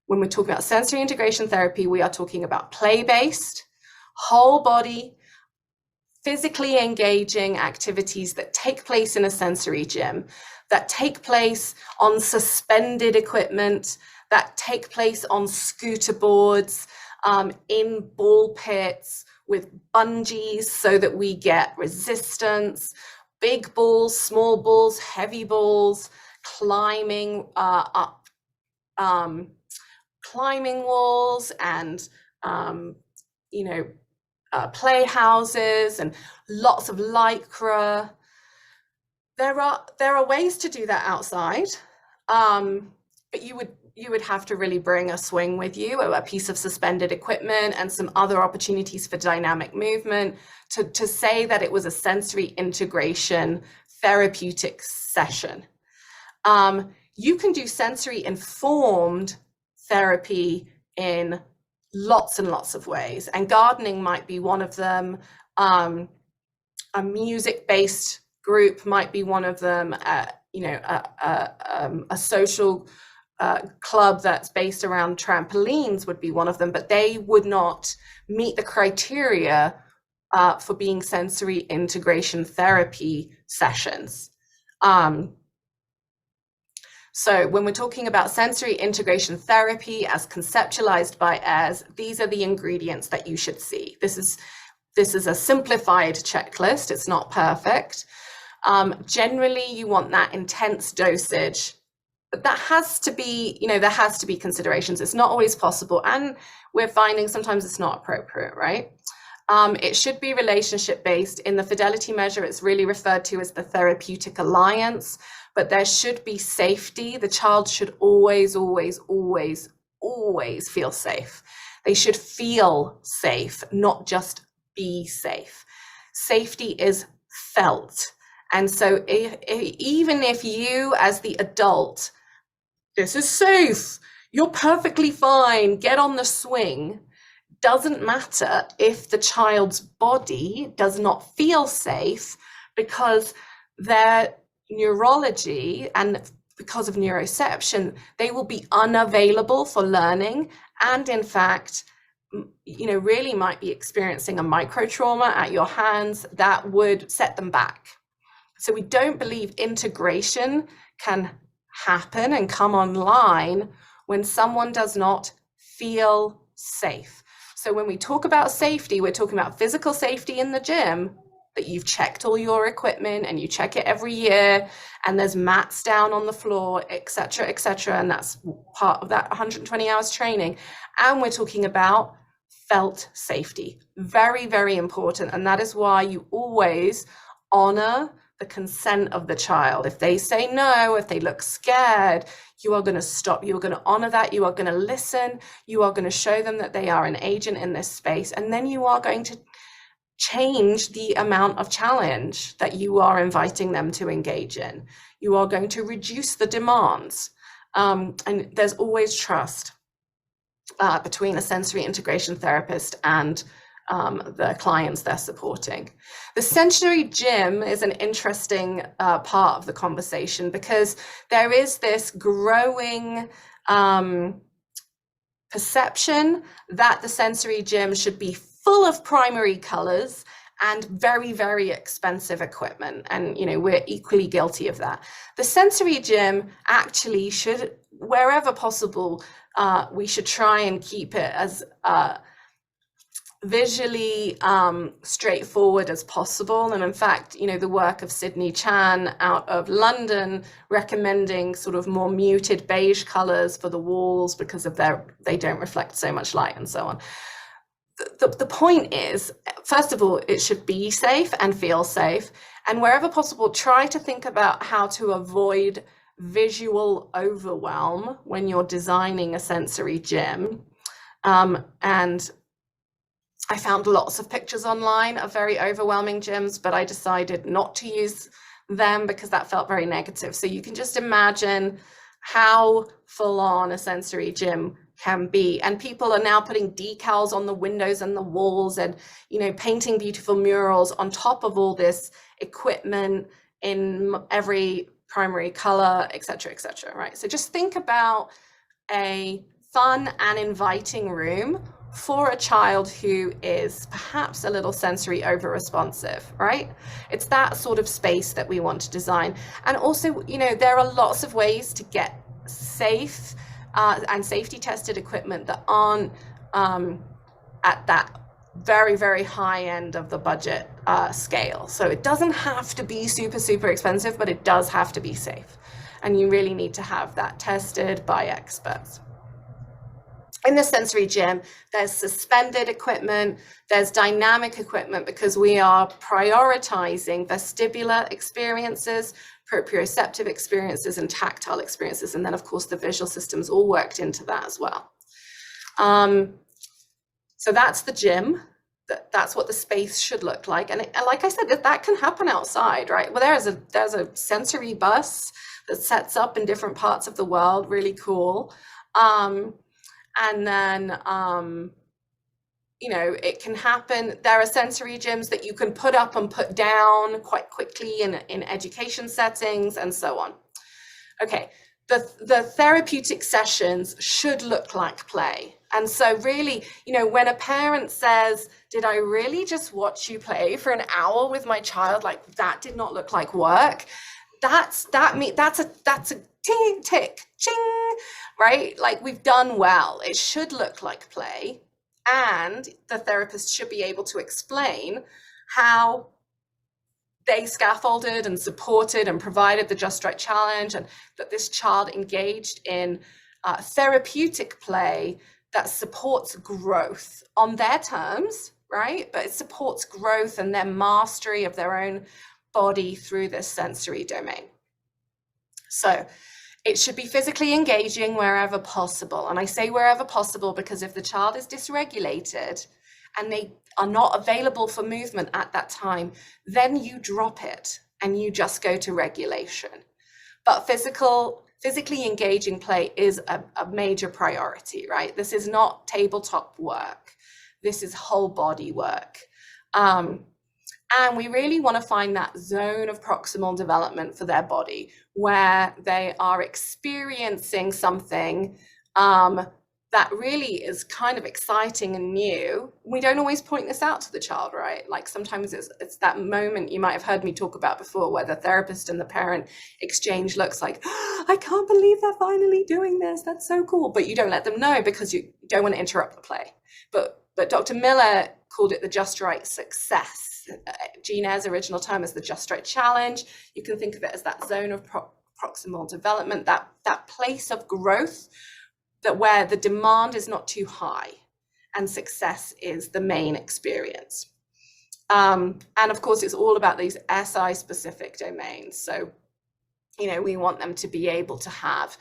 When we're talking about sensory integration therapy, we are talking about play-based, whole body, physically engaging activities that take place in a sensory gym, that take place on suspended equipment, that take place on scooter boards, in ball pits with bungees so that we get resistance, big balls, small balls, heavy balls, climbing up climbing walls and playhouses and lots of lycra. There are ways to do that outside, but you would you would have to really bring a swing with you, a piece of suspended equipment and some other opportunities for dynamic movement to say that it was a sensory integration therapeutic session. You can do sensory informed therapy in lots and lots of ways, and gardening might be one of them. A music-based group might be one of them. A social club that's based around trampolines would be one of them, but they would not meet the criteria for being sensory integration therapy sessions. So when we're talking about sensory integration therapy as conceptualized by Ayres, these are the ingredients that you should see. This is a simplified checklist. It's not perfect. Generally, you want that intense dosage, but that has to be, there has to be considerations. It's not always possible. And we're finding sometimes it's not appropriate, right? It should be relationship-based. In the fidelity measure, it's really referred to as the therapeutic alliance, but there should be safety. The child should always, always, always, always feel safe. They should feel safe, not just be safe. Safety is felt. And so even if you as the adult, this is safe, you're perfectly fine, get on the swing, doesn't matter if the child's body does not feel safe, because their neurology and because of neuroception, they will be unavailable for learning, and in fact, really might be experiencing a micro trauma at your hands that would set them back. So we don't believe integration can happen and come online when someone does not feel safe. So when we talk about safety, we're talking about physical safety in the gym, that you've checked all your equipment and you check it every year, and there's mats down on the floor, etc., and that's part of that 120 hours training. And we're talking about felt safety. Very, very important. And that is why you always honor the consent of the child. If they say no, if they look scared, you are going to stop. You are going to honor that. You are going to listen. You are going to show them that they are an agent in this space. And then you are going to change the amount of challenge that you are inviting them to engage in. You are going to reduce the demands. And there's always trust between a sensory integration therapist and the clients they're supporting. The sensory gym is an interesting part of the conversation, because there is this growing perception that the sensory gym should be full of primary colors and very, very expensive equipment. And, we're equally guilty of that. The sensory gym actually should, wherever possible, we should try and keep it as visually straightforward as possible. And in fact, the work of Sydney Chan out of London recommending sort of more muted beige colors for the walls because of they don't reflect so much light and so on. The point is, first of all, it should be safe and feel safe. And wherever possible, try to think about how to avoid visual overwhelm when you're designing a sensory gym. And I found lots of pictures online of very overwhelming gyms, but I decided not to use them because that felt very negative. So you can just imagine how full on a sensory gym can be. And people are now putting decals on the windows and the walls and, painting beautiful murals on top of all this equipment in every primary color, etc., right? So just think about a fun and inviting room for a child who is perhaps a little sensory over responsive, right? It's that sort of space that we want to design. And also, there are lots of ways to get safe and safety tested equipment that aren't at that very, very high end of the budget scale. So it doesn't have to be super, super expensive, but it does have to be safe. And you really need to have that tested by experts. In the sensory gym, there's suspended equipment, there's dynamic equipment, because we are prioritizing vestibular experiences, proprioceptive experiences, and tactile experiences. And then, of course, the visual system's all worked into that as well. So that's the gym. That's what the space should look like. And like I said, that can happen outside, right? Well, there's a sensory bus that sets up in different parts of the world, really cool. And then, it can happen. There are sensory gyms that you can put up and put down quite quickly in education settings and so on. Okay, the therapeutic sessions should look like play. And so really, when a parent says, did I really just watch you play for an hour with my child? Like, that did not look like work. That's a ting, tick, ching, right? Like, we've done well. It should look like play. And the therapist should be able to explain how they scaffolded and supported and provided the Just Right challenge, and that this child engaged in therapeutic play that supports growth on their terms, right? But it supports growth and their mastery of their own body through this sensory domain. So it should be physically engaging wherever possible. And I say wherever possible because if the child is dysregulated and they are not available for movement at that time, then you drop it and you just go to regulation. But physically engaging play is a major priority, right? This is not tabletop work. This is whole body work. And we really want to find that zone of proximal development for their body where they are experiencing something that really is kind of exciting and new. We don't always point this out to the child, right? Like sometimes it's that moment you might have heard me talk about before where the therapist and the parent exchange looks like, oh, I can't believe they're finally doing this. That's so cool. But you don't let them know because you don't want to interrupt the play. But Dr. Miller called it the Just Right success. Jean Eyre's original term is the Just Right challenge. You can think of it as that zone of proximal development, that place of growth where the demand is not too high and success is the main experience. And of course, it's all about these SI specific domains. So, we want them to be able to have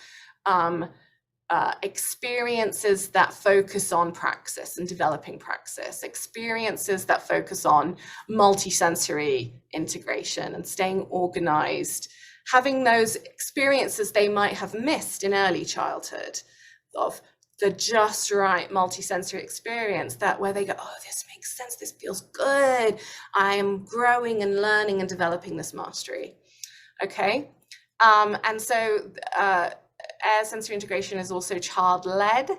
experiences that focus on praxis and developing praxis, experiences that focus on multisensory integration and staying organized, having those experiences they might have missed in early childhood of the just right multisensory experience, that where they go, oh, this makes sense, this feels good, I am growing and learning and developing this mastery. Okay, and so Eyre sensory integration is also child-led.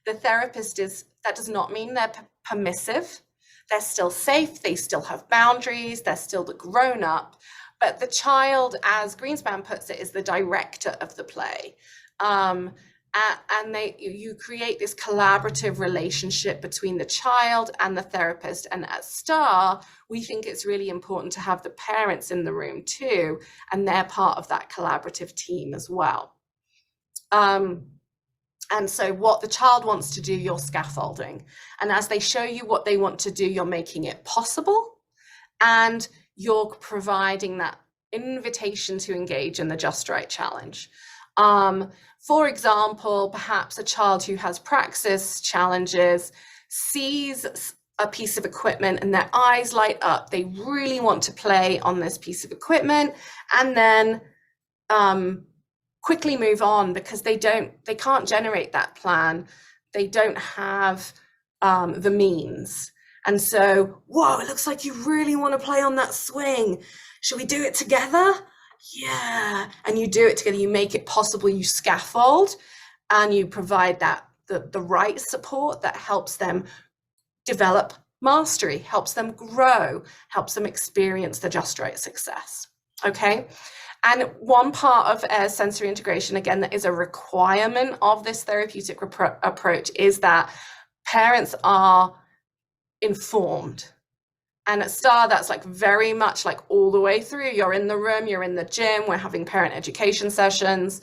The therapist that does not mean they're permissive. They're still safe, they still have boundaries, they're still the grown-up, but the child, as Greenspan puts it, is the director of the play. And you create this collaborative relationship between the child and the therapist. And at STAR, we think it's really important to have the parents in the room too, and they're part of that collaborative team as well. And so what the child wants to do, you're scaffolding. And as they show you what they want to do, you're making it possible. And you're providing that invitation to engage in the Just Right challenge. For example, perhaps a child who has praxis challenges sees a piece of equipment and their eyes light up. They really want to play on this piece of equipment, and then quickly move on because they can't generate that plan. They don't have the means. And so, whoa, it looks like you really want to play on that swing. Should we do it together? Yeah. And you do it together, you make it possible, you scaffold, and you provide that the right support that helps them develop mastery, helps them grow, helps them experience the Just Right success. Okay. And one part of Eyre's sensory integration, again, that is a requirement of this therapeutic approach, is that parents are informed. And at STAR, that's like very much like all the way through. You're in the room, you're in the gym, we're having parent education sessions.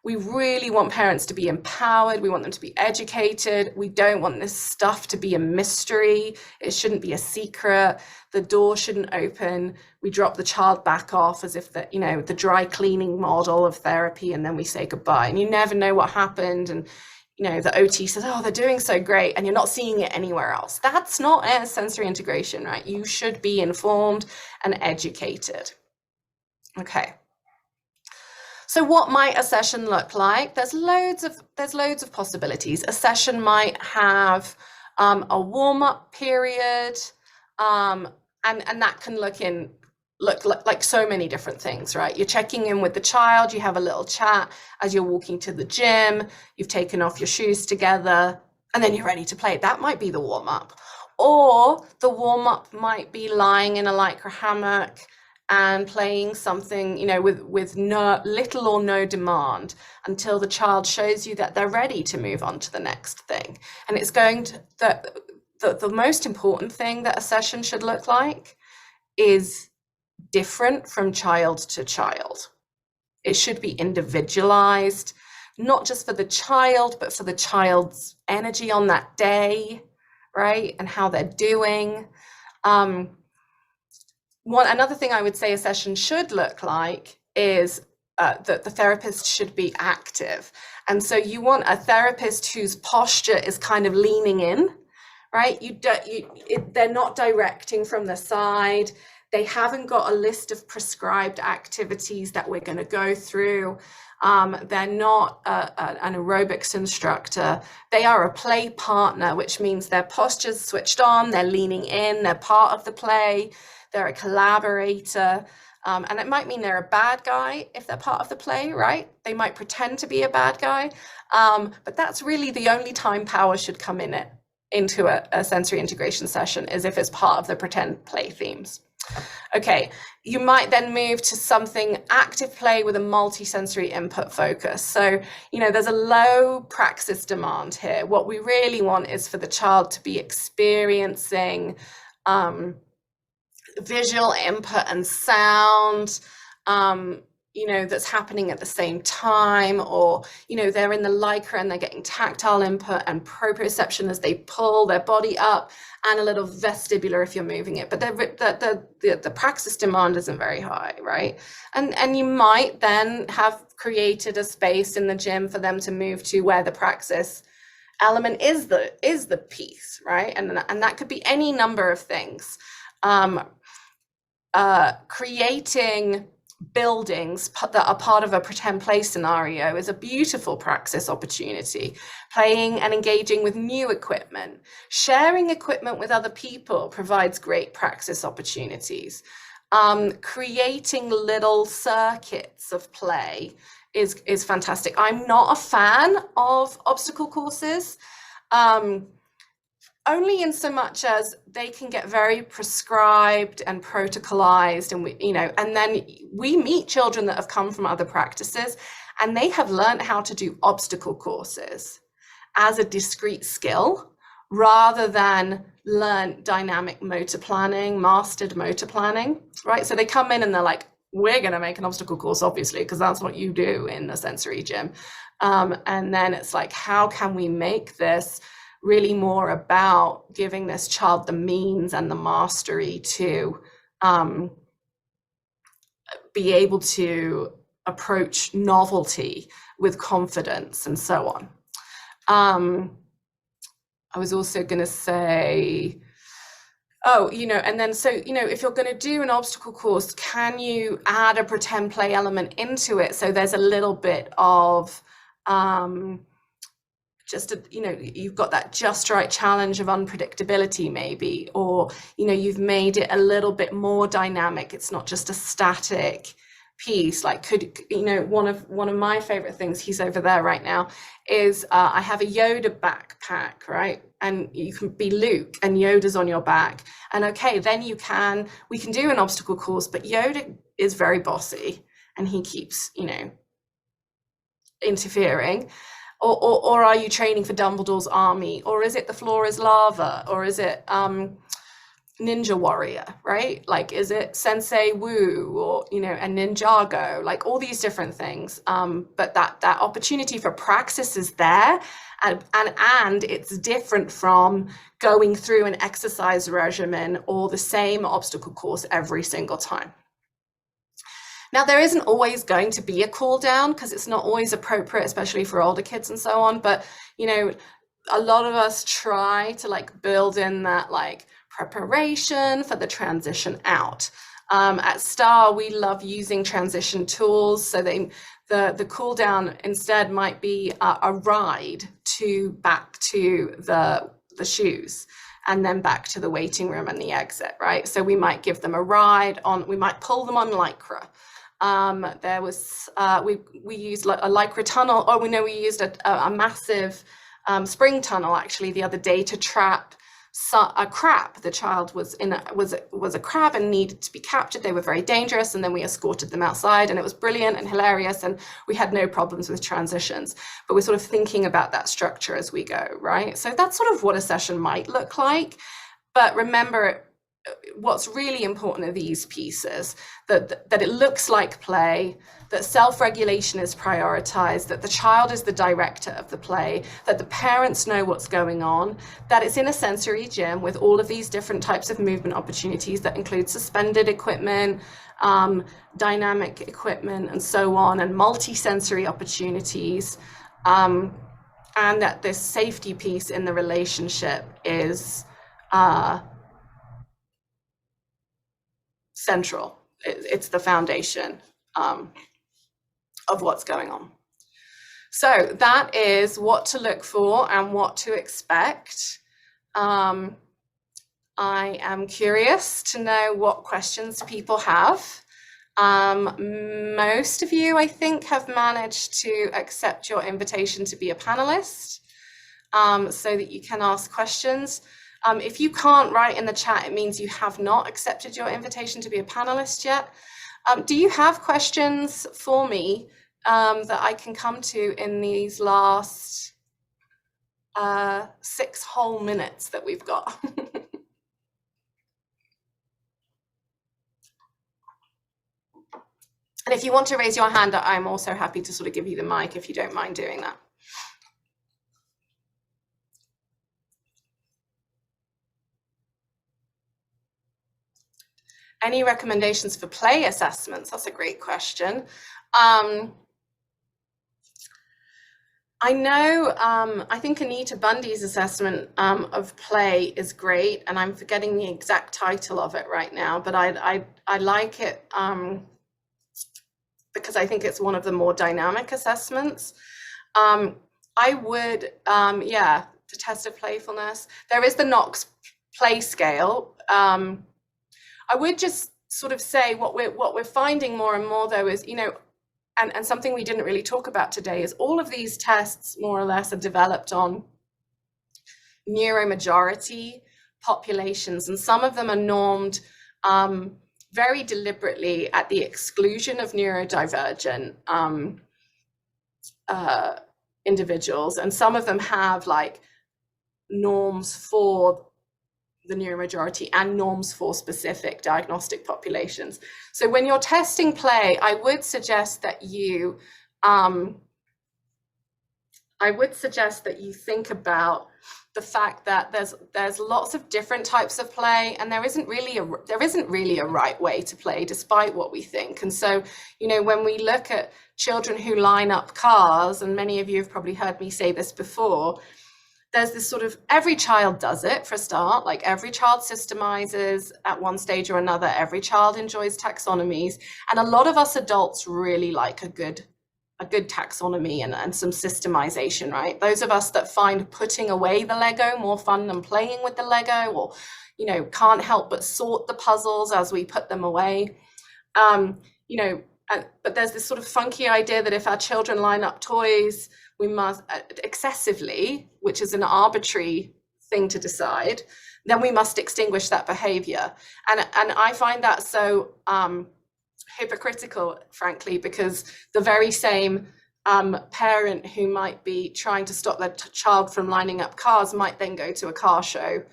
We really want parents to be empowered. We want them to be educated. We don't want this stuff to be a mystery. It shouldn't be a secret. The door shouldn't open. We drop the child back off as if the dry cleaning model of therapy, and then we say goodbye. And you never know what happened. And the OT says, oh, they're doing so great, and you're not seeing it anywhere else. That's not a sensory integration, right? You should be informed and educated. Okay. So what might a session look like? There's loads of possibilities. A session might have a warm-up period, and that can look like so many different things, right? You're checking in with the child, you have a little chat as you're walking to the gym, you've taken off your shoes together, and then you're ready to play. That might be the warm-up. Or the warm-up might be lying in a lycra hammock and playing something, with little or no demand until the child shows you that they're ready to move on to the next thing. And it's going to, the most important thing that a session should look like is different from child to child. It should be individualized, not just for the child, but for the child's energy on that day, right? And how they're doing. Another thing I would say a session should look like is that the therapist should be active. And so you want a therapist whose posture is kind of leaning in, right? They're not directing from the side. They haven't got a list of prescribed activities that we're going to go through. They're not an aerobics instructor. They are a play partner, which means their posture's switched on, they're leaning in, they're part of the play, they're a collaborator. And it might mean they're a bad guy if they're part of the play, right? They might pretend to be a bad guy. But that's really the only time power should come into a sensory integration session, is if it's part of the pretend play themes. Okay, you might then move to something active play with a multi-sensory input focus. So, there's a low praxis demand here. What we really want is for the child to be experiencing visual input and sound, that's happening at the same time, or, they're in the lycra and they're getting tactile input and proprioception as they pull their body up, and a little vestibular if you're moving it. But the praxis demand isn't very high, right? And you might then have created a space in the gym for them to move to where the praxis element is the piece, right? And that could be any number of things. Creating buildings that are part of a pretend play scenario is a beautiful praxis opportunity. Playing and engaging with new equipment, sharing equipment with other people provides great praxis opportunities. Creating little circuits of play is fantastic. I'm not a fan of obstacle courses. Only in so much as they can get very prescribed and protocolized, and and then we meet children that have come from other practices and they have learned how to do obstacle courses as a discrete skill rather than learn dynamic motor planning, mastered motor planning, right? So they come in and they're like, we're going to make an obstacle course, obviously, because that's what you do in the sensory gym. And then it's like, how can we make this really more about giving this child the means and the mastery to be able to approach novelty with confidence and so on. I was also going to say, and then so, if you're going to do an obstacle course, can you add a pretend play element into it? So there's a little bit of you've got that just right challenge of unpredictability maybe, or, you've made it a little bit more dynamic. It's not just a static piece. Like one of my favorite things, he's over there right now, is I have a Yoda backpack, right? And you can be Luke and Yoda's on your back. And okay, then we can do an obstacle course, but Yoda is very bossy and he keeps, interfering. Or are you training for Dumbledore's army? Or is it the floor is lava? Or is it ninja warrior, right? Like, is it Sensei Wu or, you know, a Ninjago, like all these different things. But that opportunity for praxis is there, and it's different from going through an exercise regimen or the same obstacle course every single time. Now, there isn't always going to be a cool down because it's not always appropriate, especially for older kids and so on. But, you know, a lot of us try to like build in that like preparation for the transition out. At STAR, we love using transition tools. So the cool down instead might be a ride back to the shoes, and then back to the waiting room and the exit, right? So we might give them a ride on, we might pull them on Lycra. There was, we used a Lycra tunnel, or we know we used a massive spring tunnel actually the other day to trap a crab. The child was a crab and needed to be captured. They were very dangerous, and then we escorted them outside, and it was brilliant and hilarious, and we had no problems with transitions. But we're sort of thinking about that structure as we go, right? So that's sort of what a session might look like. But remember, what's really important are these pieces, that it looks like play, that self-regulation is prioritized, that the child is the director of the play, that the parents know what's going on, that it's in a sensory gym with all of these different types of movement opportunities that include suspended equipment, dynamic equipment, and so on, and multi-sensory opportunities, and that this safety piece in the relationship is central. It's the foundation of what's going on. So that is what to look for and what to expect. I am curious to know what questions people have. Most of you, I think, have managed to accept your invitation to be a panelist, so that you can ask questions. If you can't write in the chat, it means you have not accepted your invitation to be a panelist yet. Do you have questions for me that I can come to in these last 6 whole minutes that we've got? And if you want to raise your hand, I'm also happy to sort of give you the mic if you don't mind doing that. Any recommendations for play assessments? That's a great question. I know, I think Anita Bundy's assessment of play is great, and I'm forgetting the exact title of it right now, but I like it because I think it's one of the more dynamic assessments. I would, yeah, the test of playfulness. There is the Knox play scale. I would just sort of say what we're finding more and more though is, you know, and something we didn't really talk about today is all of these tests more or less are developed on neuromajority populations, and some of them are normed very deliberately at the exclusion of neurodivergent individuals, and some of them have like norms for the neuromajority and norms for specific diagnostic populations. So when you're testing play, I would suggest that you think about the fact that there's lots of different types of play, and there isn't really a right way to play, despite what we think. And so, you know, when we look at children who line up cars, and many of you have probably heard me say this before, there's this sort of, every child does it for a start, like every child systemizes at one stage or another, every child enjoys taxonomies, and a lot of us adults really like a good taxonomy and some systemization, right? Those of us that find putting away the Lego more fun than playing with the Lego, or, you know, can't help but sort the puzzles as we put them away. You know, but there's this sort of funky idea that if our children line up toys, we must excessively, which is an arbitrary thing to decide, then we must extinguish that behavior. And I find that so hypocritical, frankly, because the very same parent who might be trying to stop their child from lining up cars might then go to a car show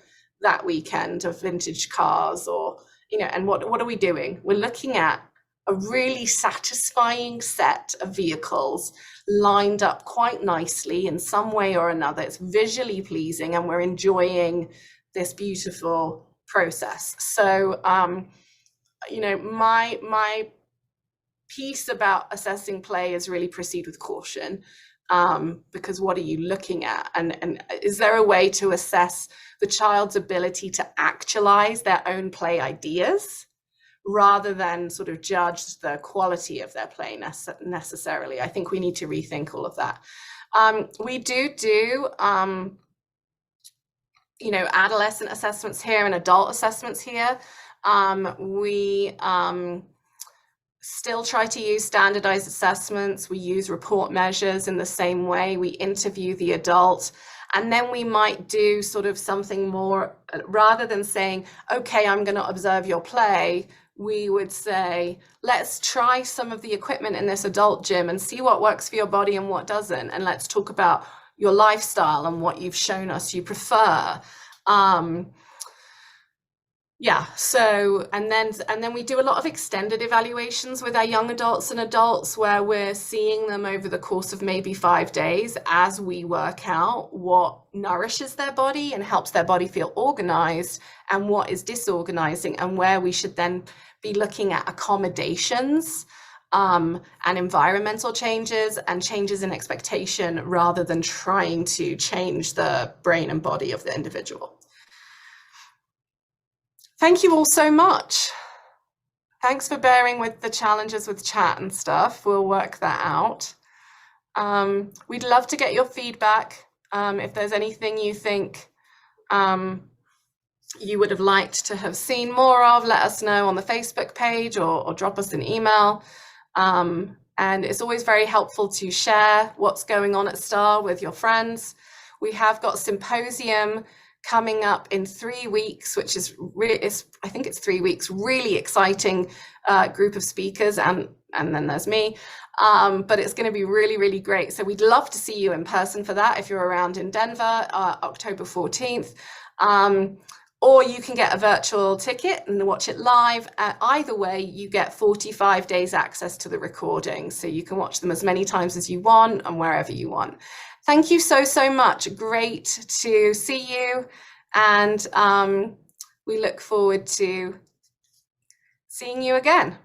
that weekend of vintage cars, or, you know, and what are we doing? We're looking at a really satisfying set of vehicles lined up quite nicely in some way or another. It's visually pleasing and we're enjoying this beautiful process. So, you know, my piece about assessing play is really proceed with caution, because what are you looking at? And is there a way to assess the child's ability to actualize their own play ideas rather than sort of judge the quality of their play necessarily? I think we need to rethink all of that. We do you know, adolescent assessments here and adult assessments here. We still try to use standardized assessments. We use report measures in the same way. We interview the adult, and then we might do sort of something more, rather than saying, okay, I'm going to observe your play, we would say, let's try some of the equipment in this adult gym and see what works for your body and what doesn't. And let's talk about your lifestyle and what you've shown us you prefer. Yeah, so, and then we do a lot of extended evaluations with our young adults and adults, where we're seeing them over the course of maybe 5 days as we work out what nourishes their body and helps their body feel organized, and what is disorganizing, and where we should then be looking at accommodations, and environmental changes and changes in expectation, rather than trying to change the brain and body of the individual. Thank you all so much. Thanks for bearing with the challenges with chat and stuff. We'll work that out. We'd love to get your feedback. If there's anything you think you would have liked to have seen more of, let us know on the Facebook page, or drop us an email. And it's always very helpful to share what's going on at STAR with your friends. We have got a symposium coming up in 3 weeks, which is I think it's 3 weeks, really exciting group of speakers, and then there's me, but it's going to be really, really great. So we'd love to see you in person for that if you're around in Denver, October 14th, or you can get a virtual ticket and watch it live. Either way, you get 45 days access to the recording, so you can watch them as many times as you want and wherever you want. Thank you so, so much. Great to see you. And we look forward to seeing you again.